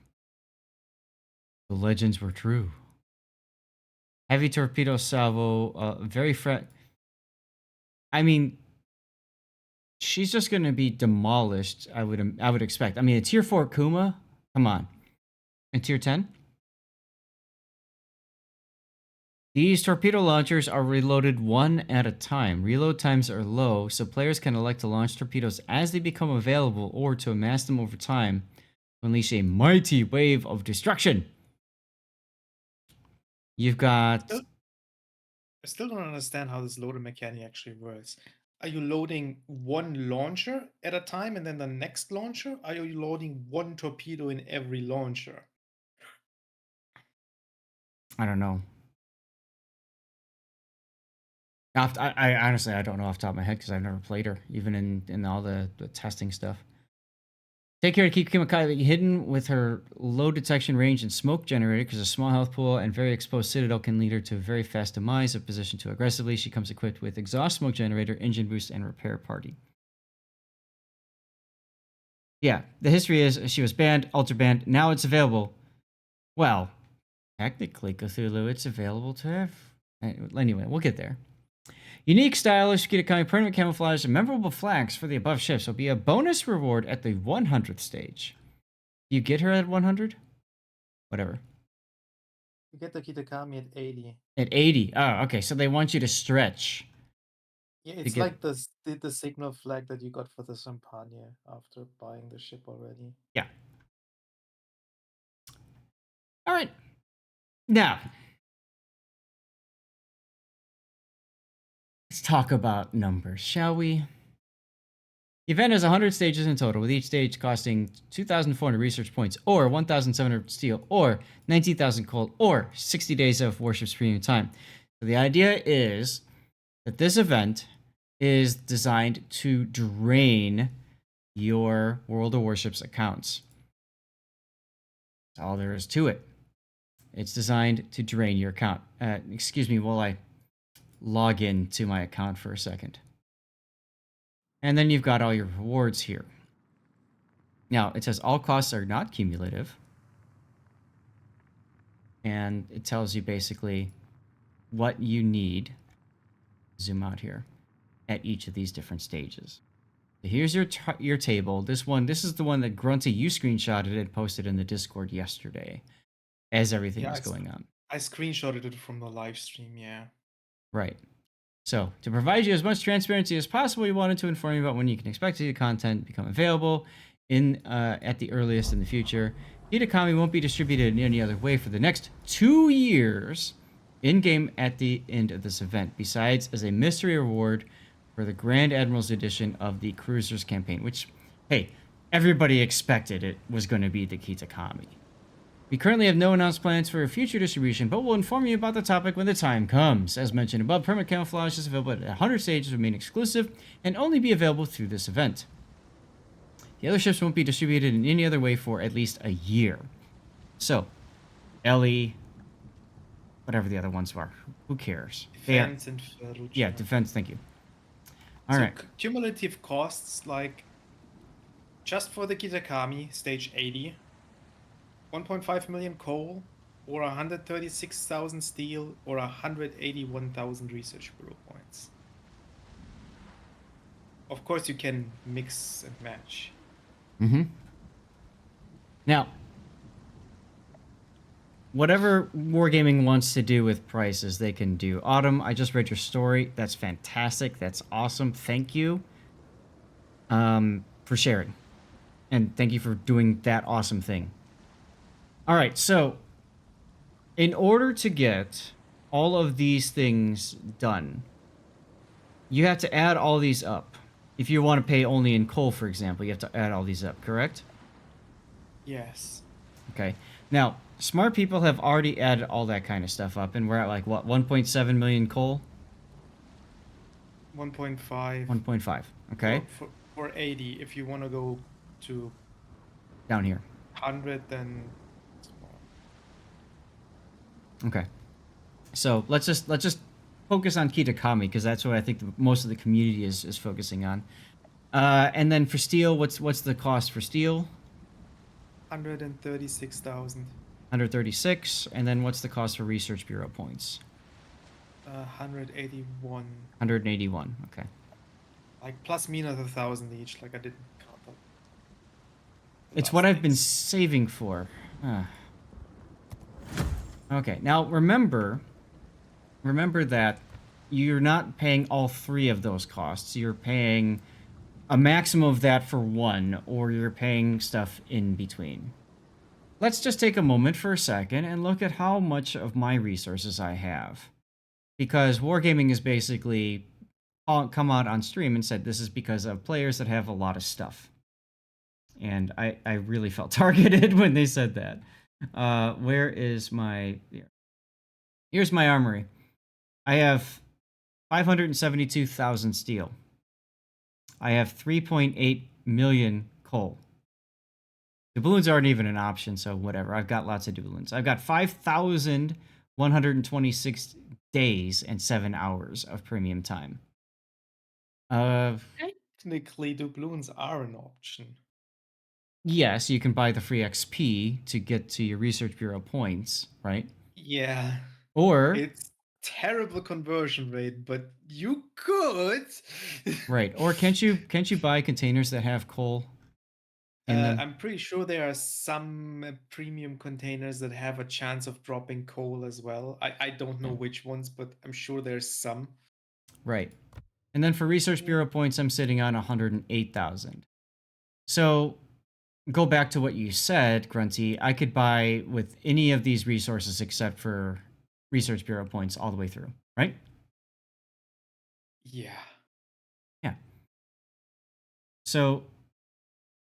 [SPEAKER 1] The legends were true. Heavy torpedo salvo, very I mean, she's just going to be demolished. I would expect. I mean, a tier 4 Kuma, come on. And tier 10. These torpedo launchers are reloaded one at a time. Reload times are low, so players can elect to launch torpedoes as they become available or to amass them over time to unleash a mighty wave of destruction. You've got...
[SPEAKER 2] I still don't understand how this loader mechanic actually works. Are you loading one launcher at a time and then the next launcher? Are you loading one torpedo in every launcher?
[SPEAKER 1] I don't know. I honestly, I don't know off the top of my head because I've never played her, even in all the testing stuff. Take care to keep Kitakami hidden with her low detection range and smoke generator because a small health pool and very exposed citadel can lead her to a very fast demise if positioned too aggressively. She comes equipped with exhaust smoke generator, engine boost, and repair party. Yeah, the history is she was banned, ultra banned. Now it's available. Well, technically, Cthulhu, it's available to have. Anyway, we'll get there. Unique, stylish Kitakami permanent camouflage and memorable flags for the above ships will be a bonus reward at the 100th stage. You get her at 100? Whatever.
[SPEAKER 2] You get the Kitakami at 80.
[SPEAKER 1] At 80. Oh, okay. So they want you to stretch.
[SPEAKER 2] Yeah, it's
[SPEAKER 1] get...
[SPEAKER 2] like the signal flag that you got for the Champagne after buying the ship already.
[SPEAKER 1] Yeah. All right. Now, let's talk about numbers, shall we? The event has 100 stages in total, with each stage costing 2,400 research points, or 1,700 steel, or 19,000 coal, or 60 days of Warships premium time. So the idea is that this event is designed to drain your World of Warships accounts. That's all there is to it. It's designed to drain your account. Excuse me while I log in to my account for a second. And then you've got all your rewards here. Now, it says all costs are not cumulative. And it tells you basically what you need. Zoom out here at each of these different stages. So here's your table. This is the one that Grunty, you screenshotted and posted in the Discord yesterday as everything was going on.
[SPEAKER 2] I screenshotted it from the live stream, yeah.
[SPEAKER 1] Right. So, to provide you as much transparency as possible, we wanted to inform you about when you can expect to see the content become available at the earliest in the future. Kitakami won't be distributed in any other way for the next 2 years in-game at the end of this event, besides as a mystery reward for the Grand Admiral's edition of the Cruisers campaign, which, hey, everybody expected it was going to be the Kitakami. We currently have no announced plans for a future distribution, but we'll inform you about the topic when the time comes. As mentioned above, permanent camouflage is available at 100 stages, remain exclusive, and only be available through this event. The other ships won't be distributed in any other way for at least a year. So, Ellie, whatever the other ones are, who cares?
[SPEAKER 2] Defense and Ferruccio.
[SPEAKER 1] Yeah, defense, thank you. All right.
[SPEAKER 2] Cumulative costs, like, just for the Kitakami, stage 80, 1.5 million coal, or 136,000 steel, or 181,000 research bureau points. Of course, you can mix and match.
[SPEAKER 1] Mm-hmm. Now, whatever Wargaming wants to do with prices, they can do. Autumn, I just read your story. That's fantastic. That's awesome. Thank you for sharing. And thank you for doing that awesome thing. All right, so in order to get all of these things done, you have to add all these up. If you want to pay only in coal, for example, you have to add all these up, correct?
[SPEAKER 2] Yes.
[SPEAKER 1] Okay. Now, smart people have already added all that kind of stuff up, and we're at like, what, 1.7 million coal?
[SPEAKER 2] 1.5.
[SPEAKER 1] 1.5, okay.
[SPEAKER 2] For 80, if you want to go to
[SPEAKER 1] Down here.
[SPEAKER 2] 100, then...
[SPEAKER 1] Okay. So let's just focus on Kitakami because that's what I think most of the community is focusing on. And then for steel, what's the cost for steel?
[SPEAKER 4] 136,000.
[SPEAKER 1] 136. And then what's the cost for research bureau points?
[SPEAKER 4] 181.
[SPEAKER 1] 181. Okay.
[SPEAKER 4] Like plus minus 1,000 each. Like I didn't count them.
[SPEAKER 1] It's what I've been saving for. Okay. Now remember that you're not paying all three of those costs. You're paying a maximum of that for one, or you're paying stuff in between. Let's just take a moment for a second and look at how much of my resources I have. Because Wargaming has basically come out on stream and said this is because of players that have a lot of stuff. And I really felt targeted when they said that. Where is my... Here's my armory. I have 572,000 steel. I have 3.8 million coal. Doubloons aren't even an option, so whatever. I've got lots of doubloons. I've got 5,126 days and 7 hours of premium time.
[SPEAKER 4] Technically, doubloons are an option.
[SPEAKER 1] Yes, you can buy the free XP to get to your research bureau points, right?
[SPEAKER 4] Yeah.
[SPEAKER 1] Or
[SPEAKER 4] it's terrible conversion rate, but you could.
[SPEAKER 1] right. Or can't you buy containers that have coal in them?
[SPEAKER 4] I'm pretty sure there are some premium containers that have a chance of dropping coal as well. I don't know which ones, but I'm sure there's some.
[SPEAKER 1] Right. And then for research bureau points, I'm sitting on 108,000. So go back to what you said, Grunty. I could buy with any of these resources except for research bureau points all the way through, right?
[SPEAKER 4] Yeah.
[SPEAKER 1] Yeah. So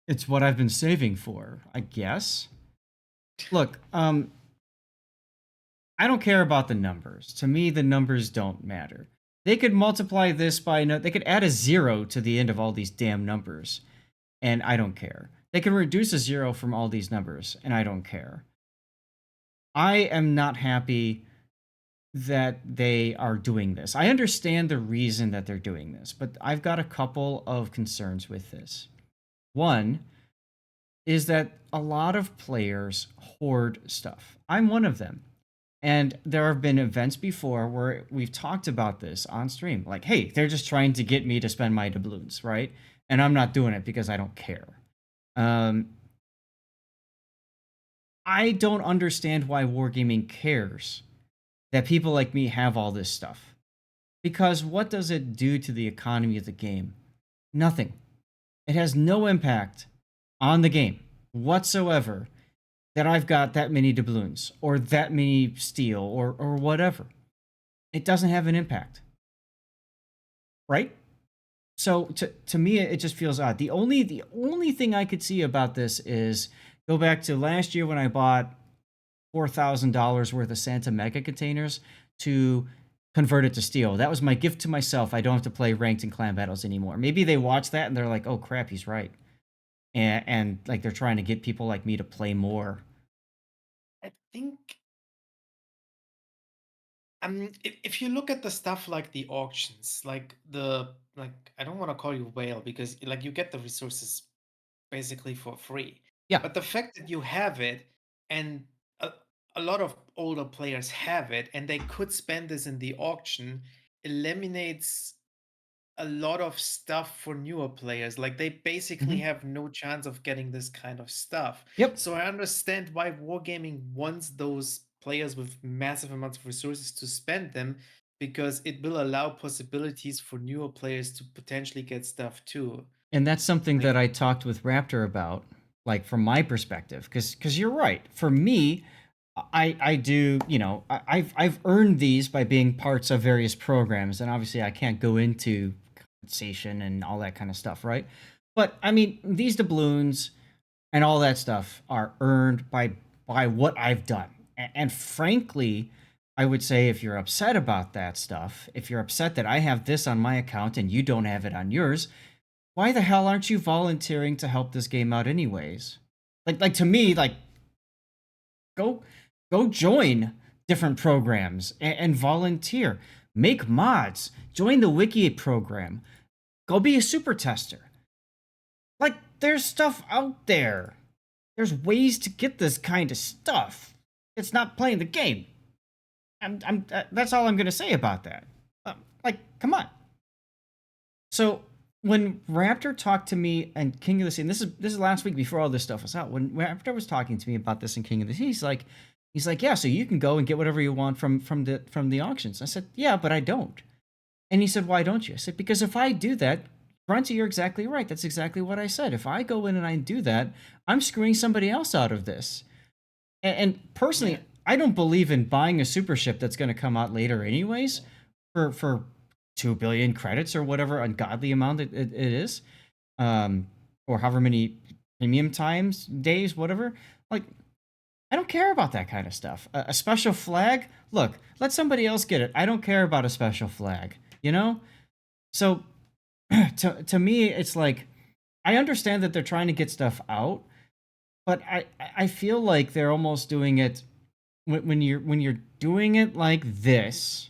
[SPEAKER 1] it's what I've been saving for, I guess. Look, I don't care about the numbers. To me, the numbers don't matter. They could multiply this by they could add a 0 to the end of all these damn numbers, and I don't care. They can reduce a 0 from all these numbers, and I don't care. I am not happy that they are doing this. I understand the reason that they're doing this, but I've got a couple of concerns with this. One is that a lot of players hoard stuff. I'm one of them. And there have been events before where we've talked about this on stream. Like, hey, they're just trying to get me to spend my doubloons, right? And I'm not doing it because I don't care. I don't understand why Wargaming cares that people like me have all this stuff. Because what does it do to the economy of the game? Nothing. It has no impact on the game whatsoever that I've got that many doubloons or that many steel or whatever. It doesn't have an impact. Right? So to me it just feels odd. The only thing I could see about this is go back to last year when I bought $4,000 worth of Santa Mega containers to convert it to steel. That was my gift to myself. I don't have to play ranked and clan battles anymore. Maybe they watch that and they're like, "Oh crap, he's right." And like they're trying to get people like me to play more.
[SPEAKER 4] I think if you look at the stuff like the auctions, like I don't want to call you whale because like you get the resources basically for free.
[SPEAKER 1] Yeah.
[SPEAKER 4] But the fact that you have it and a lot of older players have it and they could spend this in the auction eliminates a lot of stuff for newer players. Like they basically have no chance of getting this kind of stuff.
[SPEAKER 1] Yep.
[SPEAKER 4] So I understand why Wargaming wants those players with massive amounts of resources to spend them because it will allow possibilities for newer players to potentially get stuff too.
[SPEAKER 1] And that's something that I talked with Raptor about, like from my perspective, because you're right. For me, I do, you know, I've earned these by being parts of various programs, and obviously I can't go into compensation and all that kind of stuff, right? But I mean, these doubloons and all that stuff are earned by what I've done, and frankly, I would say if you're upset about that stuff, if you're upset that I have this on my account and you don't have it on yours, why the hell aren't you volunteering to help this game out anyways? Like to me, like go join different programs and volunteer. Make mods. Join the wiki program. Go be a super tester. Like, there's stuff out there. There's ways to get this kind of stuff. It's not playing the game. That's all I'm gonna say about that. Like, come on. So when Raptor talked to me and King of the Sea, and this is last week before all this stuff was out. When Raptor was talking to me about this in King of the Sea, he's like, yeah, so you can go and get whatever you want from the auctions. I said, yeah, but I don't. And he said, why don't you? I said, because if I do that, Grunty, you're exactly right. That's exactly what I said. If I go in and I do that, I'm screwing somebody else out of this. And personally,
[SPEAKER 4] Yeah.
[SPEAKER 1] I don't believe in buying a super ship that's going to come out later anyways for 2 billion credits or whatever ungodly amount it is, or however many premium times, days, whatever. Like, I don't care about that kind of stuff. A special flag? Look, let somebody else get it. I don't care about a special flag, you know? So to me, it's like, I understand that they're trying to get stuff out, but I feel like they're almost doing it when you're doing it like this.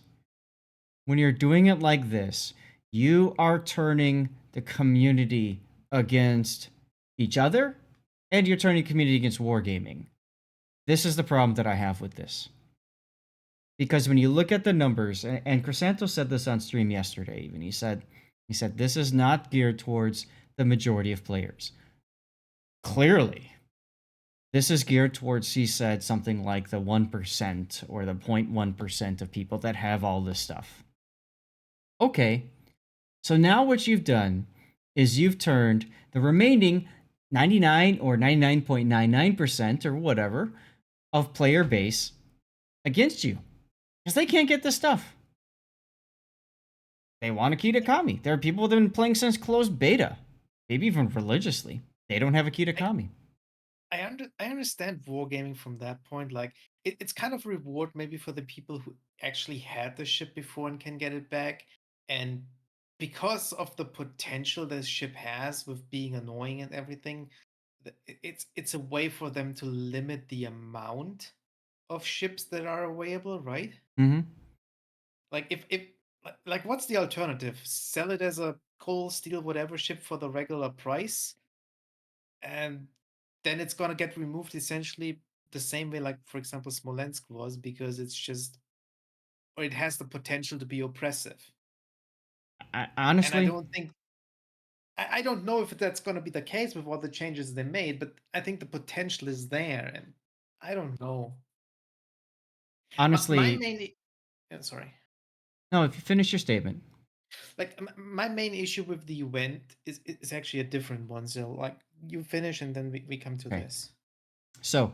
[SPEAKER 1] When you're doing it like this, you are turning the community against each other, and you're turning the community against wargaming. This is the problem that I have with this. Because when you look at the numbers, and Crisanto said this on stream yesterday, even he said this is not geared towards the majority of players. Clearly, this is geared towards, he said, something like the 1% or the 0.1% of people that have all this stuff. Okay, so now what you've done is you've turned the remaining 99 or 99.99% or whatever of player base against you. Because they can't get this stuff. They want a Kitakami. There are people that have been playing since closed beta, maybe even religiously. They don't have a Kitakami.
[SPEAKER 4] I understand wargaming from that point. Like, it's kind of reward maybe for the people who actually had the ship before and can get it back. And because of the potential this ship has with being annoying and everything, it's a way for them to limit the amount of ships that are available, right?
[SPEAKER 1] Mm-hmm.
[SPEAKER 4] Like, if like, what's the alternative? Sell it as a coal, steel, whatever ship for the regular price, and then it's gonna get removed essentially the same way, like, for example, Smolensk was, because it's just, or it has the potential to be oppressive. And I
[SPEAKER 1] Honestly,
[SPEAKER 4] don't think, I don't know if that's gonna be the case with all the changes they made, but I think the potential is there, and I don't know. My
[SPEAKER 1] honestly,
[SPEAKER 4] main, sorry.
[SPEAKER 1] no. If you finish your statement,
[SPEAKER 4] Like, my main issue with the event is actually a different one. So, like, you finish and then we come to
[SPEAKER 1] okay.
[SPEAKER 4] this.
[SPEAKER 1] So,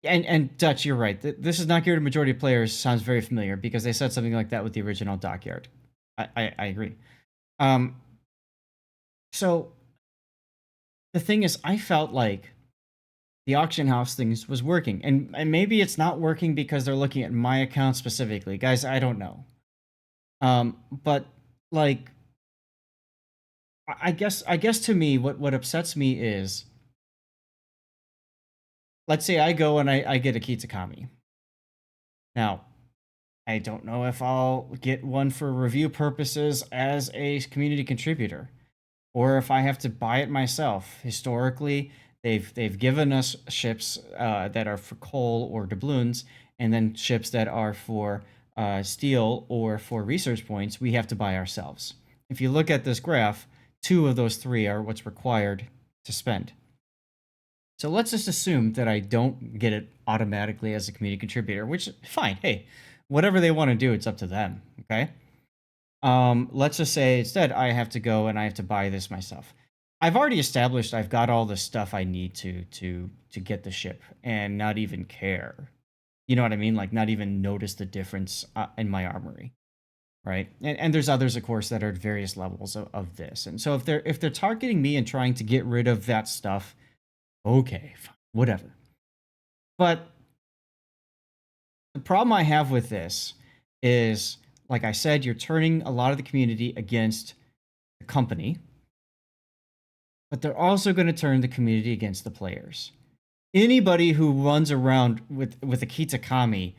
[SPEAKER 1] and Dutch, you're right. This is not geared to majority of players. Sounds very familiar because they said something like that with the original Dockyard. I agree. So the thing is, I felt like the auction house things was working, and maybe it's not working because they're looking at my account specifically, guys. I don't know. But like, I guess to me, what upsets me is, let's say I go and I get a Kitakami. Now, I don't know if I'll get one for review purposes as a community contributor, or if I have to buy it myself. Historically, they've given us ships that are for coal or doubloons, and then ships that are for steel or for research points. We have to buy ourselves. If you look at this graph, 2 of those 3 are what's required to spend. So let's just assume that I don't get it automatically as a community contributor, which, fine. Hey, whatever they want to do, it's up to them. Okay. Let's just say instead I have to go and I have to buy this myself. I've already established I've got all the stuff I need to get the ship and not even care. You know what I mean? Like, not even notice the difference in my armory, right? And there's others, of course, that are at various levels of this. And so if they're targeting me and trying to get rid of that stuff, okay, fine, whatever. But the problem I have with this is, like I said, you're turning a lot of the community against the company, but they're also going to turn the community against the players. Anybody who runs around with a Kitakami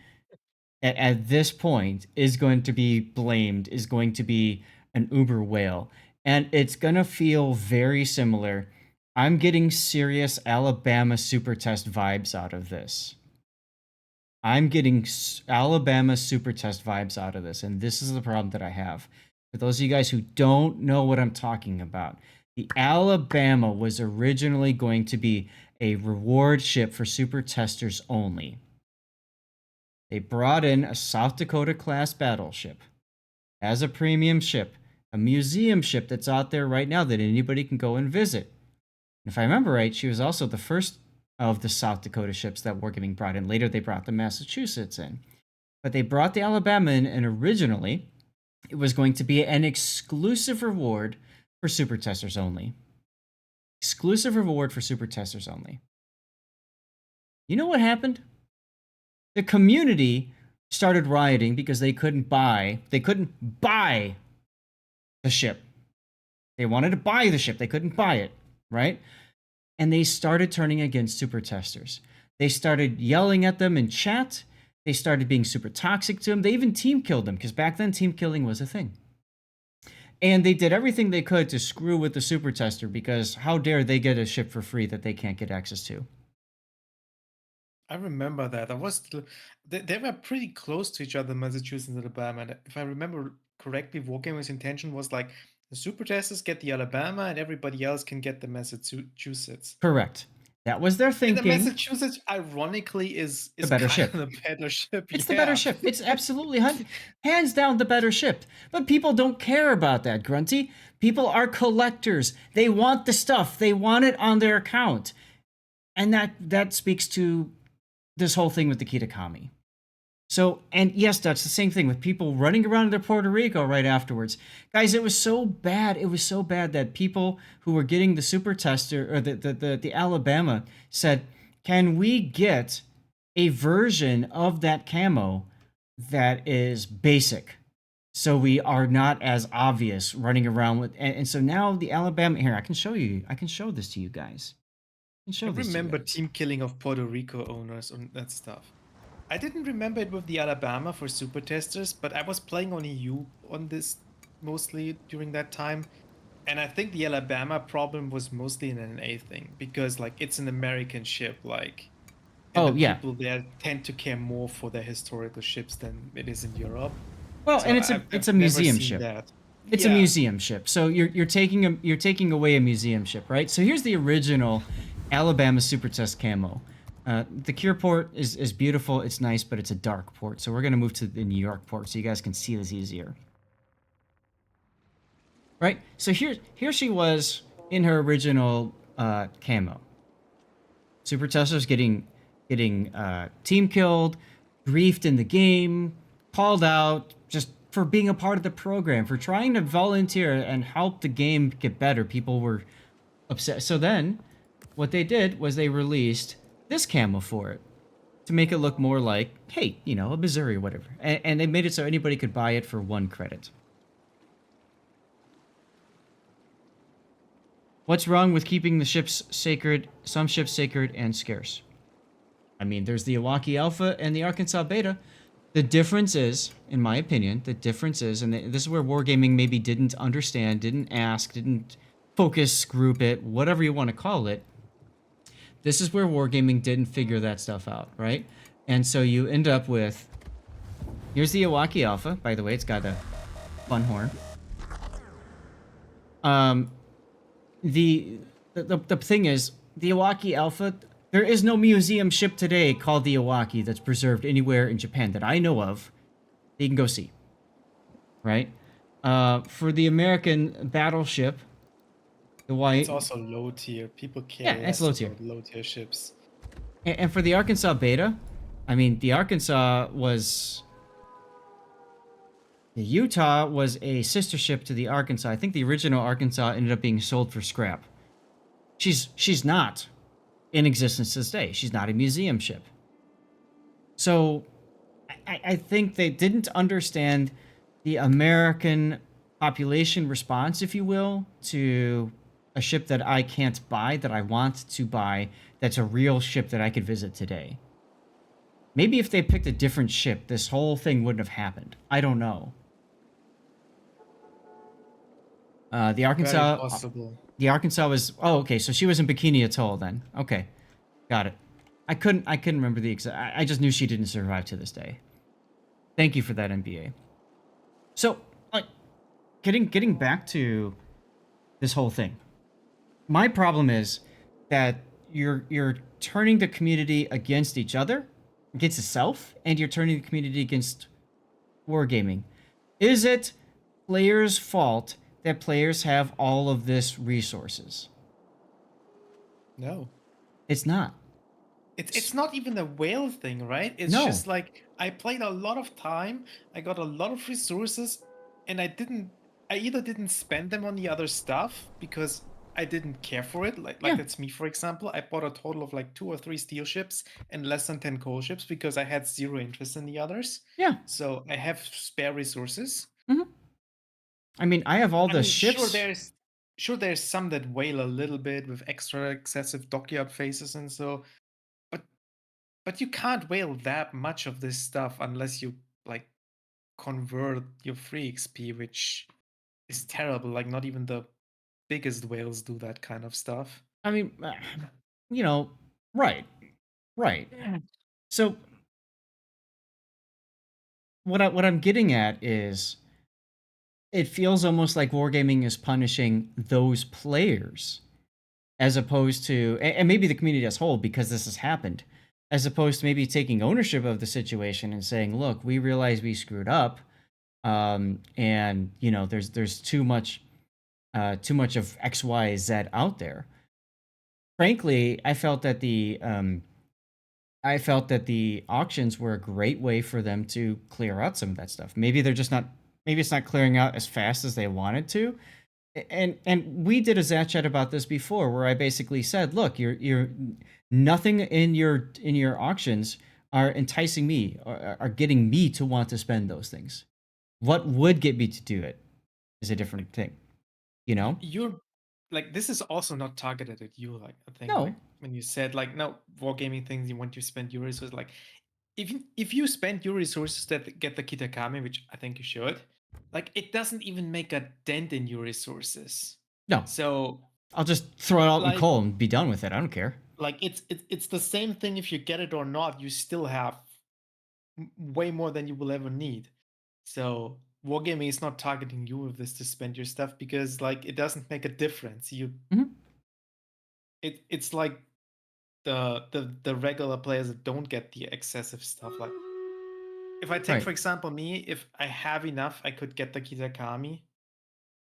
[SPEAKER 1] at this point is going to be blamed, is going to be an uber whale. And it's going to feel very similar. I'm getting serious Alabama super test vibes out of this. I'm getting Alabama super test vibes out of this. And this is the problem that I have. For those of you guys who don't know what I'm talking about, the Alabama was originally going to be a reward ship for super testers only. They brought in a South Dakota class battleship as a premium ship, a museum ship that's out there right now that anybody can go and visit. And if I remember right, she was also the first of the South Dakota ships that Wargaming brought in. Later, they brought the Massachusetts in. But they brought the Alabama in, and originally, it was going to be an exclusive reward for super testers only. Exclusive reward for super testers only. You know what happened? The community started rioting because they couldn't buy the ship. They wanted to buy the ship. They couldn't buy it, right? And they started turning against super testers. They started yelling at them in chat. They started being super toxic to them. They even team killed them because back then team killing was a thing. And they did everything they could to screw with the super tester because how dare they get a ship for free that they can't get access to?
[SPEAKER 4] I remember that. They were pretty close to each other, Massachusetts and Alabama. And if I remember correctly, Wargaming's intention was like the super testers get the Alabama and everybody else can get the Massachusetts.
[SPEAKER 1] Correct. That was their
[SPEAKER 4] And
[SPEAKER 1] thinking.
[SPEAKER 4] the Massachusetts, ironically, is
[SPEAKER 1] the better ship.
[SPEAKER 4] The better ship.
[SPEAKER 1] It's the better ship. It's absolutely hands down the better ship. But people don't care about that, Grunty. People are collectors. They want the stuff. They want it on their account. And that speaks to this whole thing with the Kitakami. So, and yes, that's the same thing with people running around to Puerto Rico right afterwards. Guys, it was so bad. It was so bad that people who were getting the super tester or the Alabama said, can we get a version of that camo that is basic so we are not as obvious running around with, and so now the Alabama, here, I can show this to you guys.
[SPEAKER 4] I remember team killing of Puerto Rico owners on that stuff. I didn't remember it with the Alabama for super testers, but I was playing on EU on this mostly during that time. And I think the Alabama problem was mostly an NA thing because like it's an American ship, like people there tend to care more for their historical ships than it is in Europe.
[SPEAKER 1] Well, so and it's a museum ship. It's a museum ship. So you're taking away a museum ship, right? So here's the original Alabama Super Test camo. The Cure port is beautiful. It's nice, but it's a dark port. So we're going to move to the New York port so you guys can see this easier. Right? So here she was in her original camo. Super Tester's getting team killed, griefed in the game, called out just for being a part of the program, for trying to volunteer and help the game get better. People were upset. So then what they did was they released this camo for it to make it look more like, hey, you know, a Missouri or whatever. And they made it so anybody could buy it for 1 credit. What's wrong with keeping the ships sacred, some ships sacred and scarce? I mean, there's the Iwaki Alpha and the Arkansas Beta. The difference is, in my opinion, and this is where Wargaming maybe didn't understand, didn't ask, didn't focus group it, whatever you want to call it. This is where Wargaming didn't figure that stuff out, right? And so you end up with, here's the Iwaki Alpha. By the way, it's got a fun horn. The thing is, the Iwaki Alpha, there is no museum ship today called the Iwaki that's preserved anywhere in Japan that I know of that you can go see, right? For the American battleship, the white...
[SPEAKER 4] It's also low tier. People care
[SPEAKER 1] it's low tier.
[SPEAKER 4] Low tier ships.
[SPEAKER 1] And for the Arkansas Beta, I mean, the Arkansas was... The Utah was a sister ship to the Arkansas. I think the original Arkansas ended up being sold for scrap. She's not in existence to this day. She's not a museum ship. So I think they didn't understand the American population response, if you will, to a ship that I can't buy, that I want to buy, that's a real ship that I could visit today. Maybe if they picked a different ship, this whole thing wouldn't have happened. I don't know. The
[SPEAKER 4] Very
[SPEAKER 1] Arkansas,
[SPEAKER 4] possible.
[SPEAKER 1] the Arkansas was. Oh, okay. So she was in Bikini Atoll then. Okay, got it. I couldn't remember the exact. I just knew she didn't survive to this day. Thank you for that, NBA. So, like, getting back to this whole thing. My problem is that you're turning the community against each other, against itself, and you're turning the community against wargaming. Is it players' fault that players have all of this resources?
[SPEAKER 4] No.
[SPEAKER 1] It's not.
[SPEAKER 4] It's not even a whale thing, right? It's
[SPEAKER 1] No.
[SPEAKER 4] just like I played a lot of time, I got a lot of resources, and I either didn't spend them on the other stuff because I didn't care for it. Like
[SPEAKER 1] Yeah.
[SPEAKER 4] that's me, for example. I bought a total of like 2 or 3 steel ships and less than 10 coal ships because I had zero interest in the others.
[SPEAKER 1] Yeah.
[SPEAKER 4] So I have spare resources.
[SPEAKER 1] I mean, I have all
[SPEAKER 4] I
[SPEAKER 1] the
[SPEAKER 4] mean,
[SPEAKER 1] ships.
[SPEAKER 4] sure there's some that whale a little bit with extra excessive dockyard phases and so, but you can't whale that much of this stuff unless you like convert your free XP, which is terrible. Like not even the biggest whales do that kind of stuff.
[SPEAKER 1] I mean, you know, right. So what I'm getting at is it feels almost like wargaming is punishing those players as opposed to and maybe the community as a whole because this has happened, as opposed to maybe taking ownership of the situation and saying, look, we realize we screwed up, and there's too much of X, Y, Z out there. Frankly, I felt that the auctions were a great way for them to clear out some of that stuff. Maybe they're just not. Maybe it's not clearing out as fast as they wanted to. And we did a Zath chat about this before, where I basically said, look, you're nothing in your auctions are enticing me or are getting me to want to spend those things. What would get me to do it is a different thing, you know?
[SPEAKER 4] You're like this is also not targeted at you. Like I think
[SPEAKER 1] No.
[SPEAKER 4] like when you said like no wargaming things you want to spend your resources like if you spend your resources that get the Kitakami, which I think you should, like it doesn't even make a dent in your resources.
[SPEAKER 1] No.
[SPEAKER 4] So
[SPEAKER 1] I'll just throw it out in
[SPEAKER 4] like
[SPEAKER 1] coal and be done with it. I don't care.
[SPEAKER 4] like it's the same thing if you get it or not. You still have way more than you will ever need. So wargaming is not targeting you with this to spend your stuff because like it doesn't make a difference.
[SPEAKER 1] Mhm.
[SPEAKER 4] It's like the regular players that don't get the excessive stuff. Like if I take
[SPEAKER 1] Right.
[SPEAKER 4] for example me, if I have enough, I could get the Kitakami.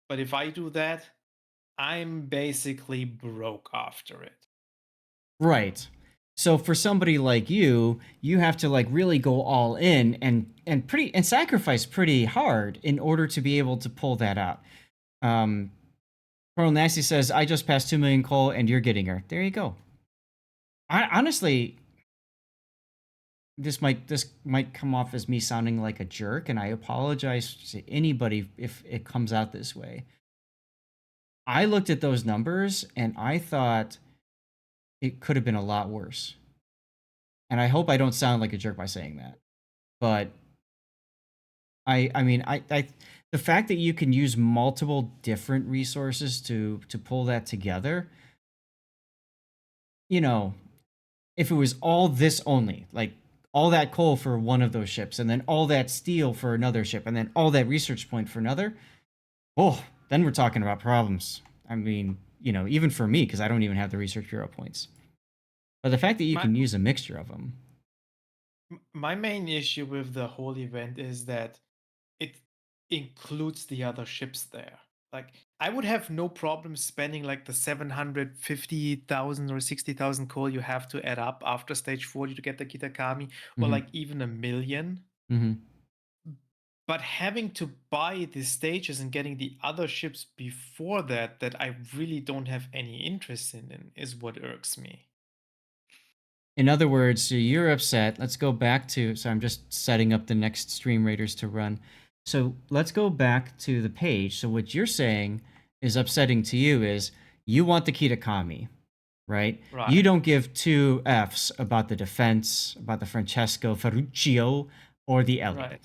[SPEAKER 4] But if I do that, I'm basically broke after it.
[SPEAKER 1] Right. So for somebody like you have to like really go all in and sacrifice pretty hard in order to be able to pull that out. Colonel Nasty says, I just passed 2 million coal and you're getting her. There you go. I honestly, this might come off as me sounding like a jerk, and I apologize to anybody if it comes out this way. I looked at those numbers and I thought it could have been a lot worse. And I hope I don't sound like a jerk by saying that. But I mean the fact that you can use multiple different resources to pull that together, if it was all this only, like all that coal for one of those ships, and then all that steel for another ship, and then all that research point for another, then we're talking about problems. I mean, even for me, because I don't even have the research bureau points. But the fact that you can use a mixture of them.
[SPEAKER 4] My main issue with the whole event is that it includes the other ships there. Like I would have no problem spending like the 750,000 or 60,000 coal you have to add up after stage 40 to get the Kitakami, or like even 1 million. But having to buy the stages and getting the other ships before that I really don't have any interest in is what irks me.
[SPEAKER 1] In other words, you're upset. Let's go back to, so I'm just setting up the next Stream Raiders to run. So let's go back to the page. So what you're saying is upsetting to you is you want the Kitakami. right? You
[SPEAKER 4] Right.
[SPEAKER 1] don't give two Fs about the defense, about the Francesco Ferruccio, or the Ellie.
[SPEAKER 4] Right.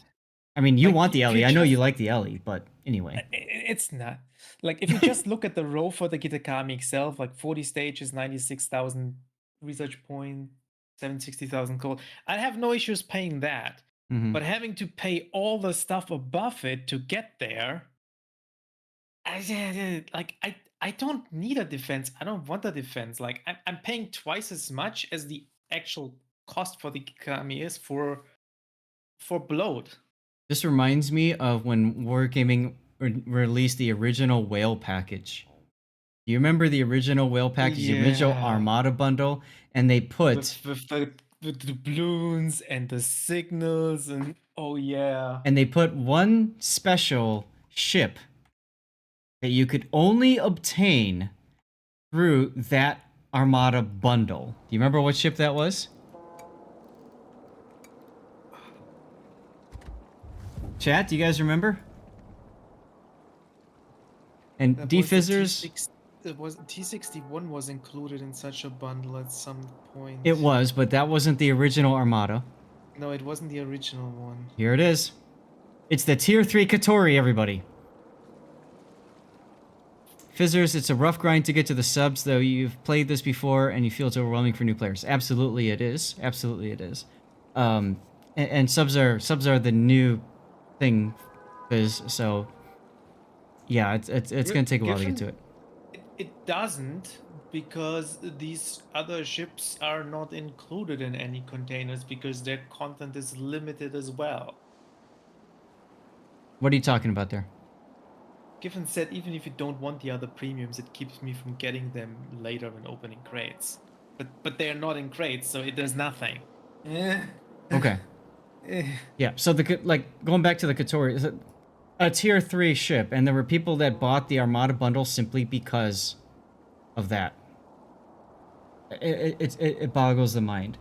[SPEAKER 1] I mean, you
[SPEAKER 4] Like,
[SPEAKER 1] want the
[SPEAKER 4] if you
[SPEAKER 1] Ellie. I know you
[SPEAKER 4] just
[SPEAKER 1] like the Ellie, but anyway.
[SPEAKER 5] It's not. Like, if you just look at the row for the Kitakami itself, like 40 stages, 96,000 research point, 760,000 gold, I'd have no issues paying that.
[SPEAKER 1] Mhm.
[SPEAKER 5] But having to pay all the stuff above it to get there, I don't need a defense. I don't want a defense. Like, I'm paying twice as much as the actual cost for the Kitakami is for bloat.
[SPEAKER 1] This reminds me of when Wargaming released the original whale package. Do you remember the original whale package, the original
[SPEAKER 5] Yeah.
[SPEAKER 1] Armada bundle? And they put
[SPEAKER 5] with the balloons and the signals and oh yeah.
[SPEAKER 1] and they put one special ship that you could only obtain through that Armada bundle. Do you remember what ship that was? Chat, do you guys remember? And
[SPEAKER 4] That was the
[SPEAKER 1] defizzers,
[SPEAKER 4] T6 it was T61 was included in such a bundle at some point.
[SPEAKER 1] it was, but that wasn't the original Armada.
[SPEAKER 4] No, it wasn't the original one.
[SPEAKER 1] Here it is. It's the Tier 3 Katori, everybody. Fizzers, it's a rough grind to get to the subs, though. You've played this before, and you feel it's overwhelming for new players. Absolutely, it is. Absolutely, it is. And subs are the new thing, Fizz. So, yeah, it's gonna take a while to get to it.
[SPEAKER 4] It doesn't, because these other ships are not included in any containers because their content is limited as well.
[SPEAKER 1] What are you talking about there?
[SPEAKER 4] Given said, even if you don't want the other premiums, it keeps me from getting them later when opening crates. But they are not in crates, so it does nothing.
[SPEAKER 1] Okay. Yeah. So going back to the Katori, is a Tier 3 ship, and there were people that bought the Armada bundle simply because of that. It boggles the mind.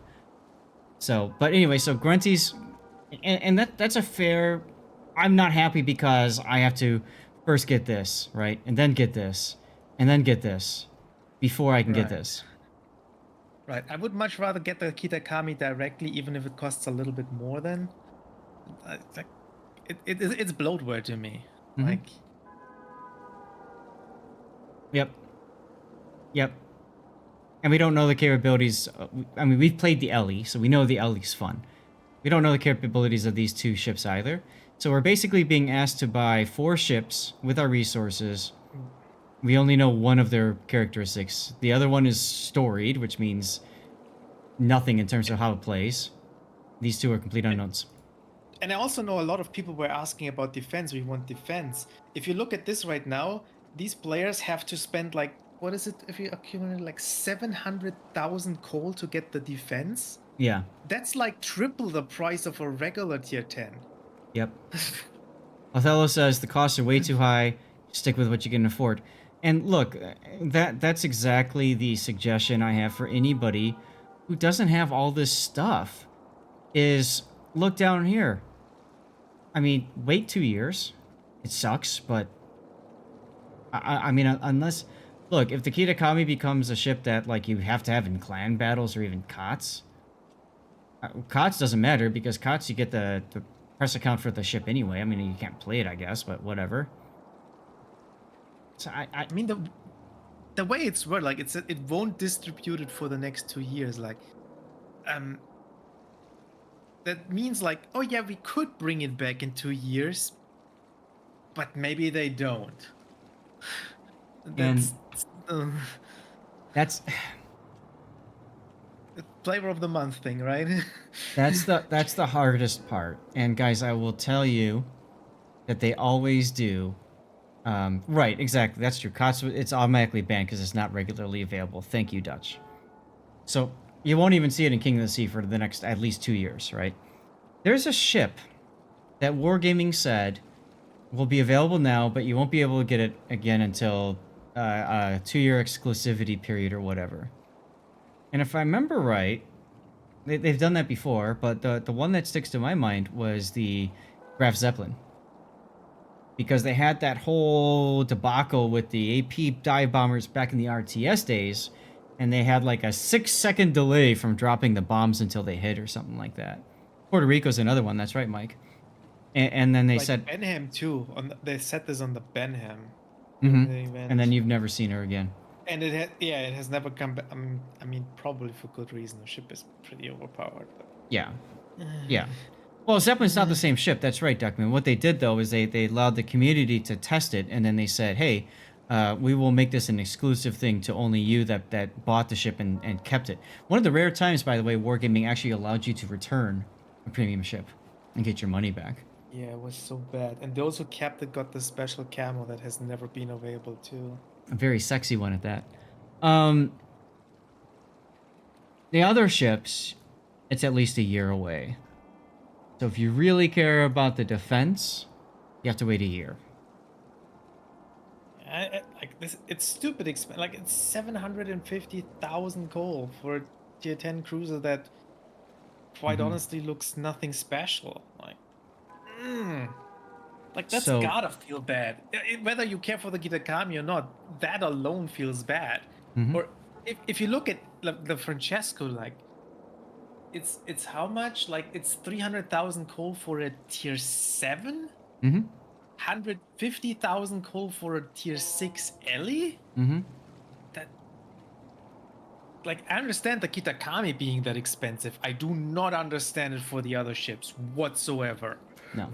[SPEAKER 1] So, but anyway, so Grunty's, and that's a fair. I'm not happy because I have to first get this, right, and then get this, and then get this, before I can get
[SPEAKER 4] Right.
[SPEAKER 1] this.
[SPEAKER 4] Right. I would much rather get the Kitakami directly, even if it costs a little bit more than. It's bloatware to me.
[SPEAKER 1] Mhm.
[SPEAKER 4] Like,
[SPEAKER 1] Yep. Yep. And we don't know the capabilities. I mean, we've played the Ellie, so we know the Ellie's fun. We don't know the capabilities of these two ships either. So we're basically being asked to buy 4 ships with our resources. We only know one of their characteristics. The other one is storied, which means nothing in terms of how it plays. These two are complete unknowns.
[SPEAKER 4] and I also know a lot of people were asking about defense. We want defense. If you look at this right now, these players have to spend like, what is it if you accumulate like 700,000 coal to get the defense?
[SPEAKER 1] Yeah.
[SPEAKER 4] That's like triple the price of a regular tier 10.
[SPEAKER 1] Yep. Othello says the costs are way too high. Stick with what you can afford. And look, that's exactly the suggestion I have for anybody who doesn't have all this stuff. Is look down here. I mean, wait 2 years. It sucks, but I mean, unless look, if the Kitakami becomes a ship that like you have to have in clan battles or even COTS. COTS doesn't matter because COTS you get the press account for the ship anyway. I mean, you can't play it, I guess, but whatever. So
[SPEAKER 4] I mean, the way it's worded, like it won't distribute it for the next 2 years. Like, that means like, oh yeah, we could bring it back in 2 years, but maybe they don't. That's
[SPEAKER 1] that's
[SPEAKER 4] flavor of the month thing, right?
[SPEAKER 1] that's the hardest part. And guys, I will tell you that they always do. Right, exactly. That's true. COTS, it's automatically banned because it's not regularly available. Thank you, Dutch. So you won't even see it in King of the Sea for the next at least 2 years, right? There's a ship that Wargaming said will be available now, but you won't be able to get it again until a 2-year exclusivity period or whatever. And if I remember right, they've done that before, but the one that sticks to my mind was the Graf Zeppelin. Because they had that whole debacle with the AP dive bombers back in the RTS days, and they had like a 6-second delay from dropping the bombs until they hit or something like that. Puerto Rico's another one. That's right, Mike. And then they
[SPEAKER 5] like
[SPEAKER 1] said,
[SPEAKER 5] Benham too. They set this on the Benham
[SPEAKER 1] Mhm.
[SPEAKER 5] during the event.
[SPEAKER 1] And then you've never seen her again.
[SPEAKER 5] And it has never come back. I mean, probably for good reason. The ship is pretty overpowered. But...
[SPEAKER 1] Yeah. Yeah. Well, Zeppelin's not the same ship. That's right, Duckman. What they did, though, is they allowed the community to test it, and then they said, hey, we will make this an exclusive thing to only you that bought the ship and kept it. One of the rare times, by the way, Wargaming actually allowed you to return a premium ship and get your money back.
[SPEAKER 5] Yeah, it was so bad. And those who kept it got the special camo that has never been available, too.
[SPEAKER 1] A very sexy one at that. The other ships, it's at least a year away. So if you really care about the defense, you have to wait a year.
[SPEAKER 5] Like this, it's stupid expensive. Like it's 750,000 gold for a tier 10 cruiser that, quite honestly, looks nothing special. Like that's
[SPEAKER 1] So-
[SPEAKER 5] gotta feel bad. Whether you care for the Kitakami or not, that alone feels bad.
[SPEAKER 1] Mhm.
[SPEAKER 5] Or if you look at the Francesco, like it's how much? Like it's 300,000 gold for a tier 7.
[SPEAKER 1] Mm-hmm.
[SPEAKER 5] 150,000 gold for a tier 6 Ellie?
[SPEAKER 1] Mm-hmm.
[SPEAKER 5] That, like, I understand the Kitakami being that expensive. I do not understand it for the other ships whatsoever.
[SPEAKER 1] No.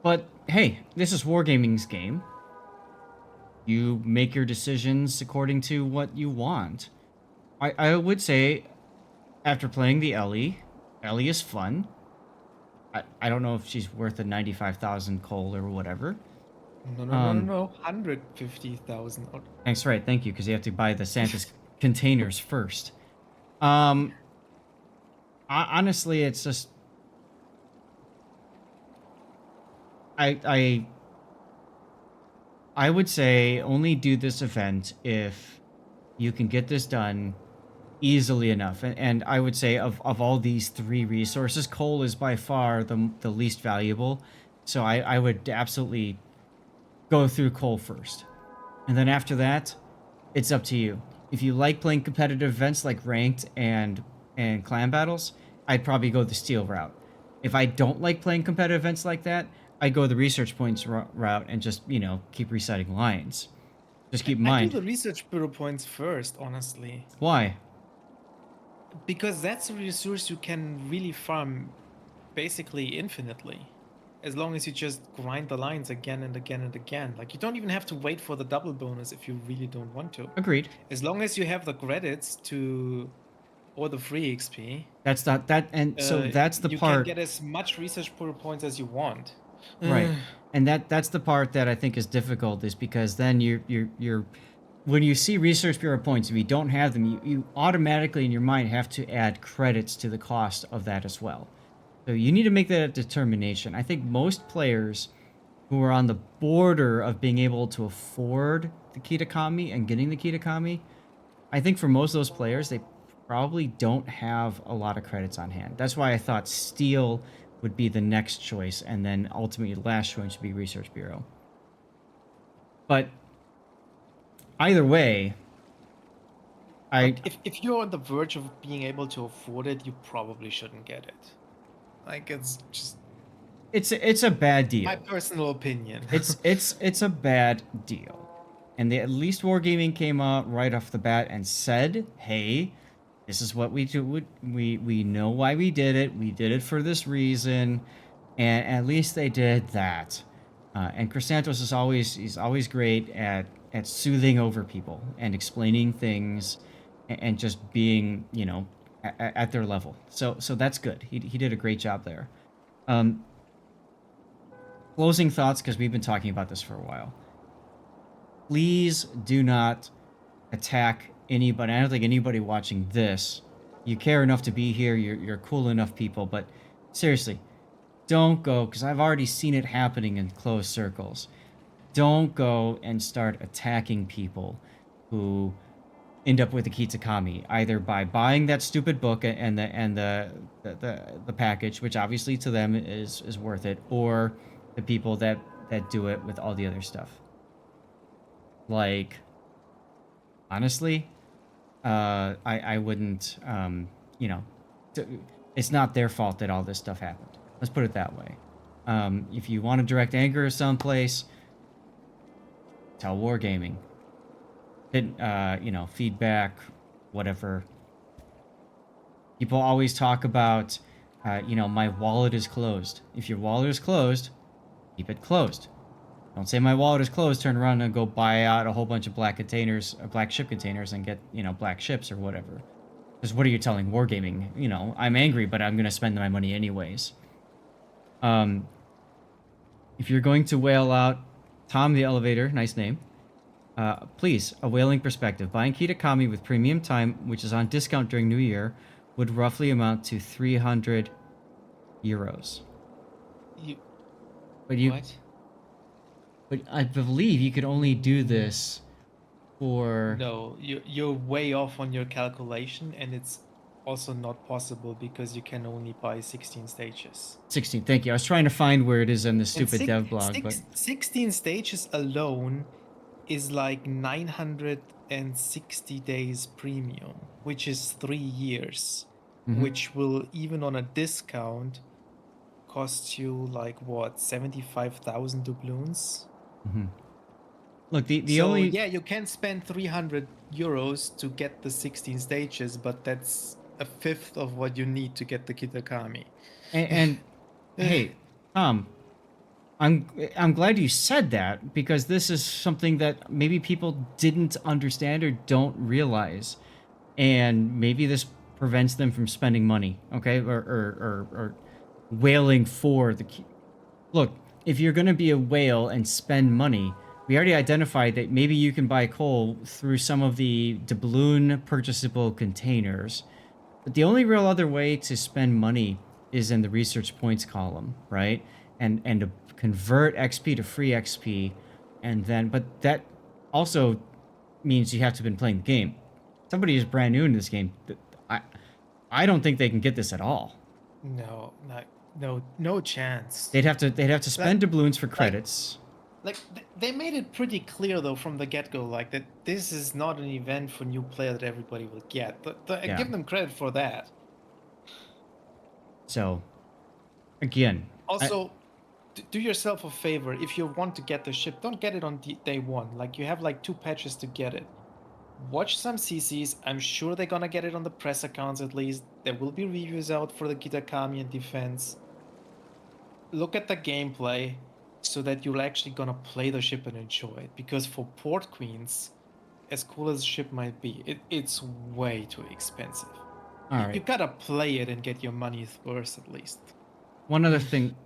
[SPEAKER 1] But hey, this is Wargaming's game. You make your decisions according to what you want. I would say, after playing the Ellie is fun. I don't know if she's worth a 95,000 coal or whatever.
[SPEAKER 5] No. 150,000.
[SPEAKER 1] Thanks, right. Thank you, because you have to buy the Santa's containers first. Honestly, it's just I would say only do this event if you can get this done easily enough. And I would say of all these three resources, coal is by far the least valuable. So I would absolutely go through coal first. And then after that, it's up to you. If you like playing competitive events like ranked and clan battles, I'd probably go the steel route. If I don't like playing competitive events like that, I'd go the research points route and just, keep resetting lines. Just keep in
[SPEAKER 5] I
[SPEAKER 1] mind.
[SPEAKER 5] do the research bureau points first, honestly.
[SPEAKER 1] Why?
[SPEAKER 5] Because that's a resource you can really farm basically infinitely. As long as you just grind the lines again and again and again. Like, you don't even have to wait for the double bonus if you really don't want to.
[SPEAKER 1] Agreed.
[SPEAKER 5] As long as you have the credits or the free XP.
[SPEAKER 1] That's not that, and so that's the
[SPEAKER 5] you
[SPEAKER 1] part.
[SPEAKER 5] You can get as much research bureau points as you want.
[SPEAKER 1] Right. And that's the part that I think is difficult, is because then you're when you see research bureau points, if you don't have them, you automatically in your mind have to add credits to the cost of that as well. So you need to make that a determination. I think most players who are on the border of being able to afford the Kitakami and getting the Kitakami, I think for most of those players, they probably don't have a lot of credits on hand. That's why I thought steel would be the next choice, and then ultimately the last choice would be research bureau. But either way,
[SPEAKER 5] if you're on the verge of being able to afford it, you probably shouldn't get it. Like, it's just
[SPEAKER 1] it's a bad deal.
[SPEAKER 5] my personal opinion.
[SPEAKER 1] it's a bad deal. And at least Wargaming came out right off the bat and said, "Hey, this is what we do. We know why we did it. We did it for this reason." And at least they did that. And Chrysanthos is always great at soothing over people and explaining things and just being, at their level. So that's good. He did a great job there. Closing thoughts, because we've been talking about this for a while. Please do not attack anybody. I don't think anybody watching this, you care enough to be here. You're cool enough people, but seriously, don't go, because I've already seen it happening in closed circles. Don't go and start attacking people who end up with the Kitakami, either by buying that stupid book and the package, which obviously to them is worth it, or the people that do it with all the other stuff. Like, honestly, I wouldn't, you know, t- it's not their fault that all this stuff happened. Let's put it that way. If you want to direct anger someplace, tell Wargaming. Feedback, whatever. People always talk about, my wallet is closed. If your wallet is closed, keep it closed. Don't say my wallet is closed, turn around and go buy out a whole bunch of black containers, black ship containers, and get, black ships or whatever. Because what are you telling Wargaming? I'm angry, but I'm going to spend my money anyways. If you're going to whale out Tom the Elevator, nice name, please, a whaling perspective. Buying Kitakami with premium time, which is on discount during New Year, would roughly amount to 300 euros.
[SPEAKER 5] What?
[SPEAKER 1] But I believe you could only do this for...
[SPEAKER 5] No, you're way off on your calculation, and it's also not possible because you can only buy 16 stages.
[SPEAKER 1] 16, thank you. I was trying to find where it is in the
[SPEAKER 5] And
[SPEAKER 1] stupid dev blog, but...
[SPEAKER 5] 16 stages alone is like 960 days premium, which is 3 years, which will, even on a discount, cost you like, what, 75,000 doubloons?
[SPEAKER 1] Look, the
[SPEAKER 5] So,
[SPEAKER 1] only...
[SPEAKER 5] yeah, you can spend 300 euros to get the 16 stages, but that's a fifth of what you need to get the Kitakami.
[SPEAKER 1] And hey, Tom, I'm glad you said that, because this is something that maybe people didn't understand or don't realize, and maybe this prevents them from spending money, okay, or whaling for the... Look, if you're going to be a whale and spend money, we already identified that maybe you can buy coal through some of the doubloon purchasable containers, but the only real other way to spend money is in the research points column, right? And to convert XP to free XP, and then, but that also means you have to have been playing the game. Somebody is brand new in this game. I don't think they can get this at all.
[SPEAKER 5] No chance.
[SPEAKER 1] They'd have to spend doubloons for credits.
[SPEAKER 5] Like, they made it pretty clear, though, from the get-go, like, that this is not an event for new player that everybody will get. I give them credit for that.
[SPEAKER 1] So, again...
[SPEAKER 5] Also, do yourself a favor. If you want to get the ship, don't get it on day one. Like, you have, like, 2 patches to get it. Watch some CCs. I'm sure they're gonna get it on the press accounts, at least. There will be reviews out for the Kitakami and Defense. Look at the gameplay, so that you're actually gonna play the ship and enjoy it. Because for Port Queens, as cool as the ship might be, it's way too expensive.
[SPEAKER 1] All right.
[SPEAKER 5] You gotta play it and get your money's worth, at least.
[SPEAKER 1] One other thing.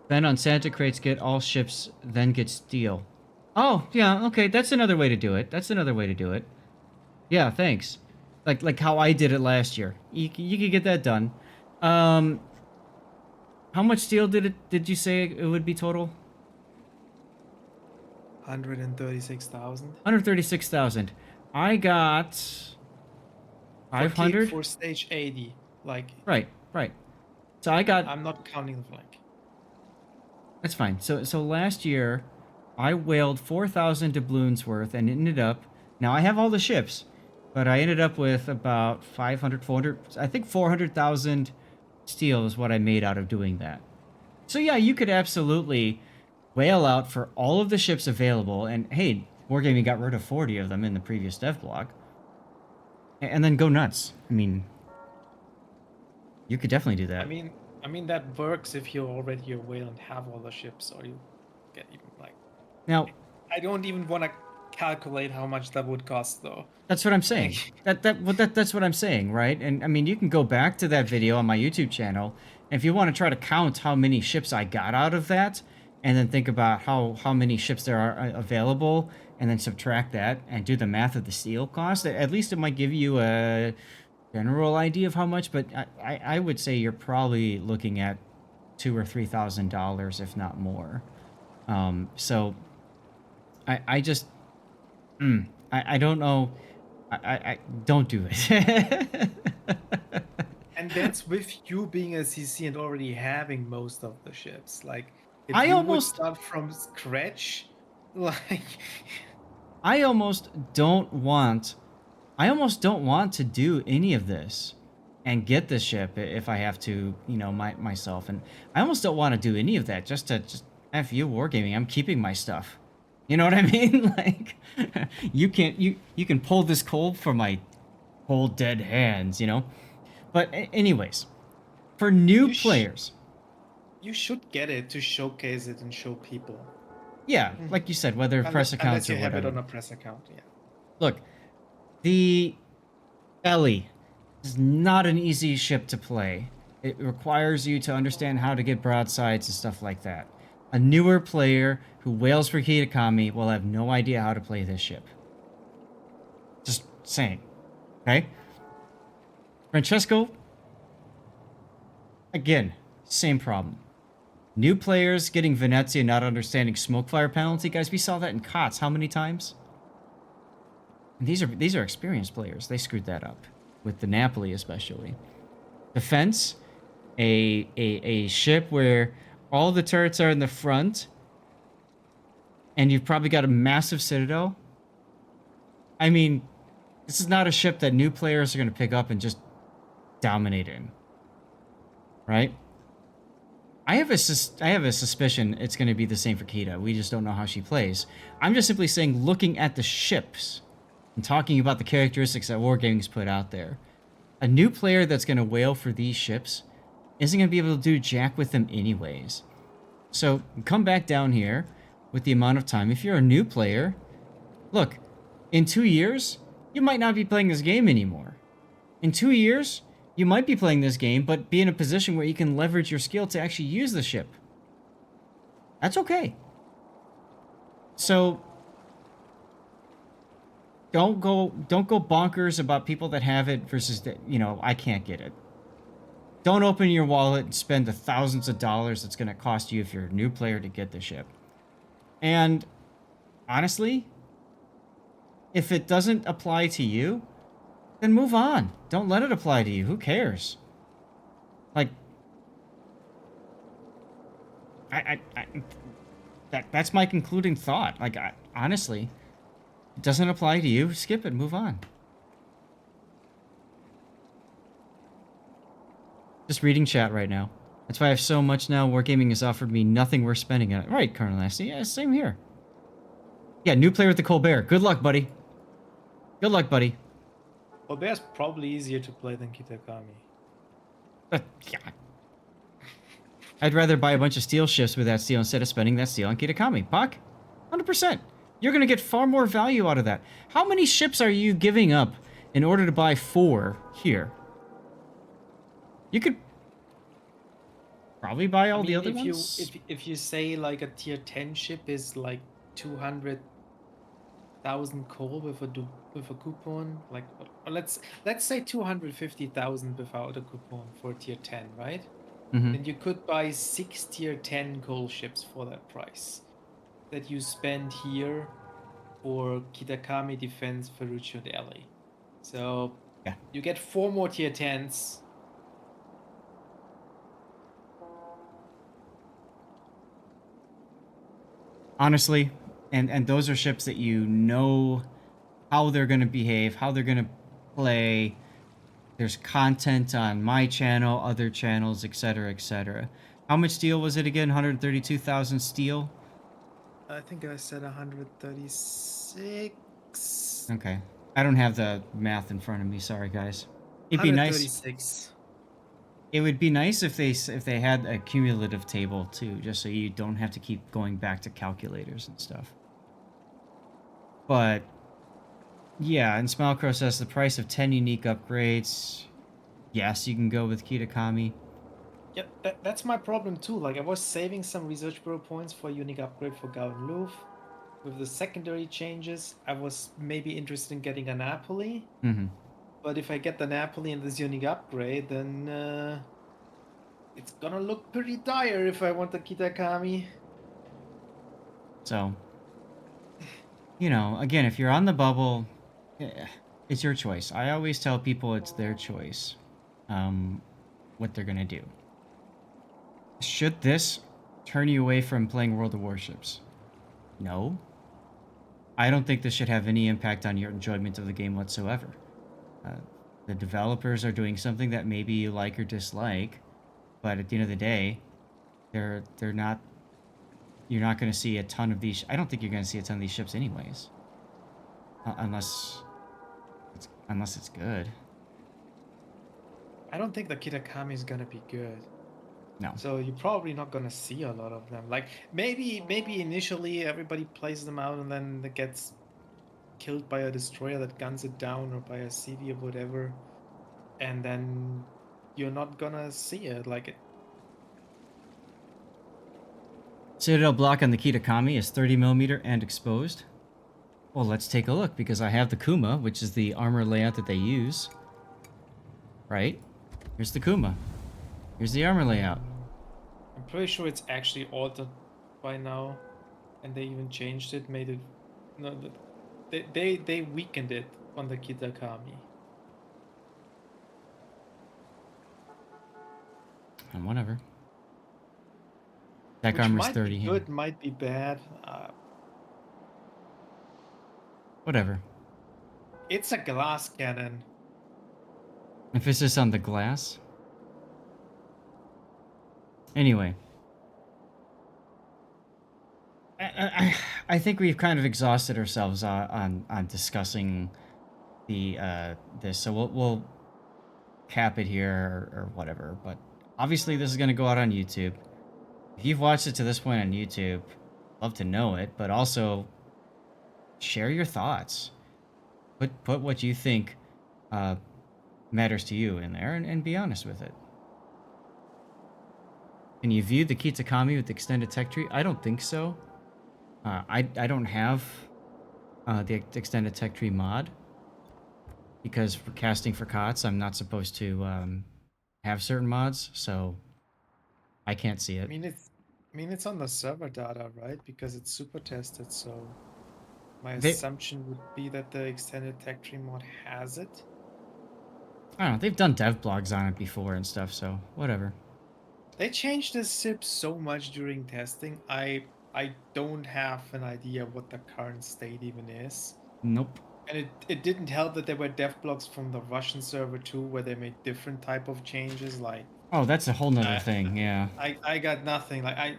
[SPEAKER 1] Then on Santa crates, get all ships, then get steel. Oh, yeah, okay, that's another way to do it. Yeah, thanks. Like how I did it last year. You could get that done. How much steel did you say it would be total?
[SPEAKER 5] 136,000.
[SPEAKER 1] 136,000. I got 500
[SPEAKER 5] for stage 80. Like,
[SPEAKER 1] right. So I got...
[SPEAKER 5] I'm not counting the flank.
[SPEAKER 1] That's fine. So last year, I whaled 4,000 doubloons worth and ended up... Now, I have all the ships, but I ended up with about 500, 400... I think 400,000 steel is what I made out of doing that. So yeah, you could absolutely whale out for all of the ships available, and hey, Wargaming got rid of 40 of them in the previous dev blog. And then go nuts. I mean, you could definitely do that.
[SPEAKER 5] I mean that works if you're already a whale and have all the ships, or you get even like...
[SPEAKER 1] Now,
[SPEAKER 5] I don't even want to calculate how much that would cost, though.
[SPEAKER 1] That's what I'm saying. That's what I'm saying, right? And I mean, you can go back to that video on my YouTube channel, and if you want to try to count how many ships I got out of that, and then think about how many ships there are available, and then subtract that and do the math of the steel cost, at least it might give you a general idea of how much. But I would say you're probably looking at $2,000 or $3,000, if not more. So I just I don't know. I don't do it.
[SPEAKER 5] And that's with you being a CC and already having most of the ships. Like, if
[SPEAKER 1] I
[SPEAKER 5] you
[SPEAKER 1] almost
[SPEAKER 5] would start from scratch, like...
[SPEAKER 1] I almost don't want to do any of this and get the ship if I have to, myself. And I almost don't want to do any of that just F you wargaming. I'm keeping my stuff. You know what I mean? Like, you can pull this cold from my cold dead hands, But anyways, for new players.
[SPEAKER 5] You should get it to showcase it and show people.
[SPEAKER 1] Yeah, like you said, whether press accounts
[SPEAKER 5] Unless you
[SPEAKER 1] or
[SPEAKER 5] have
[SPEAKER 1] whatever.
[SPEAKER 5] it on a press account, yeah.
[SPEAKER 1] Look, the Ellie is not an easy ship to play. It requires you to understand how to get broadsides and stuff like that. A newer player who wails for Kitakami will have no idea how to play this ship. Just saying. Okay? Francesco, again, same problem. New players getting Venezia not understanding smoke fire penalty. Guys, we saw that in COTS how many times? And these are experienced players. They screwed that up. With the Napoli especially. Defense, a ship where all the turrets are in the front and you've probably got a massive citadel. I mean, this is not a ship that new players are going to pick up and just dominate in. Right? I have a suspicion it's going to be the same for Kita. We just don't know how she plays. I'm just simply saying, looking at the ships and talking about the characteristics that Wargaming's put out there, a new player that's going to wail for these ships isn't going to be able to do jack with them anyways. So come back down here with the amount of time. If you're a new player, look, in 2 years, you might not be playing this game anymore. In 2 years, you might be playing this game, but be in a position where you can leverage your skill to actually use the ship. That's okay. So don't go bonkers about people that have it versus that, I can't get it. Don't open your wallet and spend the thousands of dollars that's going to cost you if you're a new player to get the ship. And honestly, if it doesn't apply to you, then move on. Don't let it apply to you. Who cares? Like, that's my concluding thought. Like, honestly, it doesn't apply to you. Skip it. Move on. Just reading chat right now. That's why I have so much now. Wargaming has offered me nothing worth spending on it. Right, Colonel Nasty. Yeah, same here. Yeah, new player with the Colbert. Good luck, buddy. Good luck, buddy.
[SPEAKER 5] Colbert's probably easier to play than Kitakami.
[SPEAKER 1] Yeah. I'd rather buy a bunch of steel ships with that steel instead of spending that steel on Kitakami. Pak? 100%. You're going to get far more value out of that. How many ships are you giving up in order to buy 4 here? You could probably buy all the other ones.
[SPEAKER 5] If you say like a tier 10 ship is like 200,000 coal with a coupon, like, or let's say 250,000 without a coupon for tier 10, right?
[SPEAKER 1] Mm-hmm.
[SPEAKER 5] Then you could buy 6 tier 10 coal ships for that price that you spend here for Kitakami defense, Ferruccio, and Ellie. So
[SPEAKER 1] yeah,
[SPEAKER 5] you get 4 more tier 10s.
[SPEAKER 1] Honestly, and those are ships that you know how they're going to behave, how they're going to play. There's content on my channel, other channels, etc., etc. How much steel was it again? 132,000 steel?
[SPEAKER 5] I think I said 136.
[SPEAKER 1] Okay. I don't have the math in front of me. Sorry, guys. It'd be nice.
[SPEAKER 5] 136.
[SPEAKER 1] It would be nice if they had a cumulative table too, just so you don't have to keep going back to calculators and stuff. But yeah, and Smilecrow says the price of 10 unique upgrades. Yes, you can go with Kitakami.
[SPEAKER 5] Yep, that's my problem too. Like, I was saving some research bureau points for a unique upgrade for Gavin Louvre. With the secondary changes, I was maybe interested in getting a Napoli.
[SPEAKER 1] Mm-hmm.
[SPEAKER 5] But if I get the Napoli and this unique upgrade, then it's gonna look pretty dire if I want the Kitakami.
[SPEAKER 1] So, again, if you're on the bubble, it's your choice. I always tell people it's their choice, what they're gonna do. Should this turn you away from playing World of Warships? No. I don't think this should have any impact on your enjoyment of the game whatsoever. The developers are doing something that maybe you like or dislike, but at the end of the day, they're not. You're not going to see a ton of these. I don't think you're going to see a ton of these ships anyways, unless it's good.
[SPEAKER 5] I don't think the Kitakami is gonna be good.
[SPEAKER 1] No.
[SPEAKER 5] So you're probably not gonna see a lot of them. Like maybe initially everybody plays them out and then it gets killed by a destroyer that guns it down or by a CV or whatever, and then you're not gonna see it. Like it.
[SPEAKER 1] Citadel block on the Kitakami is 30mm and exposed. Well, let's take a look because I have the Kuma, which is the armor layout that they use. Right? Here's the Kuma. Here's the armor layout.
[SPEAKER 5] I'm pretty sure it's actually altered by now, and they even changed it, made it. No, they weakened it on the Kitakami.
[SPEAKER 1] And whatever. Deck
[SPEAKER 5] Which
[SPEAKER 1] armor's
[SPEAKER 5] might
[SPEAKER 1] 30
[SPEAKER 5] be
[SPEAKER 1] here.
[SPEAKER 5] good, might be bad.
[SPEAKER 1] Whatever.
[SPEAKER 5] It's a glass cannon.
[SPEAKER 1] Emphasis on the glass. Anyway. I think we've kind of exhausted ourselves on discussing the this, so we'll cap it here or whatever. But obviously, this is going to go out on YouTube. If you've watched it to this point on YouTube, love to know it. But also, share your thoughts. Put what you think matters to you in there, and be honest with it. Can you view the Kitakami with the extended tech tree? I don't think so. I don't have the extended tech tree mod because for casting for COTS, I'm not supposed to have certain mods, so I can't see it.
[SPEAKER 5] I mean, it's on the server data, right? Because it's super tested. So my assumption would be that the extended tech tree mod has it.
[SPEAKER 1] I don't know. They've done dev blogs on it before and stuff, so whatever.
[SPEAKER 5] They changed this ship so much during testing. I don't have an idea what the current state even is.
[SPEAKER 1] Nope.
[SPEAKER 5] And it didn't help that there were dev blogs from the Russian server too, where they made different type of changes. Like,
[SPEAKER 1] oh, that's a whole nother thing. Yeah.
[SPEAKER 5] I got nothing. Like I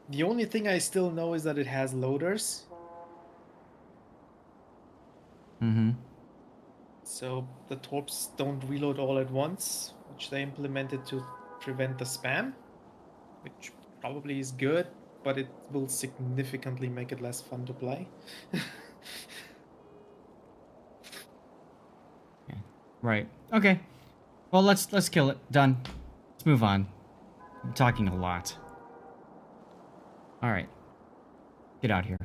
[SPEAKER 5] the only thing I still know is that it has loaders.
[SPEAKER 1] Mm-hmm.
[SPEAKER 5] So the torps don't reload all at once, which they implemented to prevent the spam, which probably is good, but it will significantly make it less fun to play.
[SPEAKER 1] Yeah. Right. Okay. Well, let's kill it. Done. Let's move on. I'm talking a lot. All right. Get out here.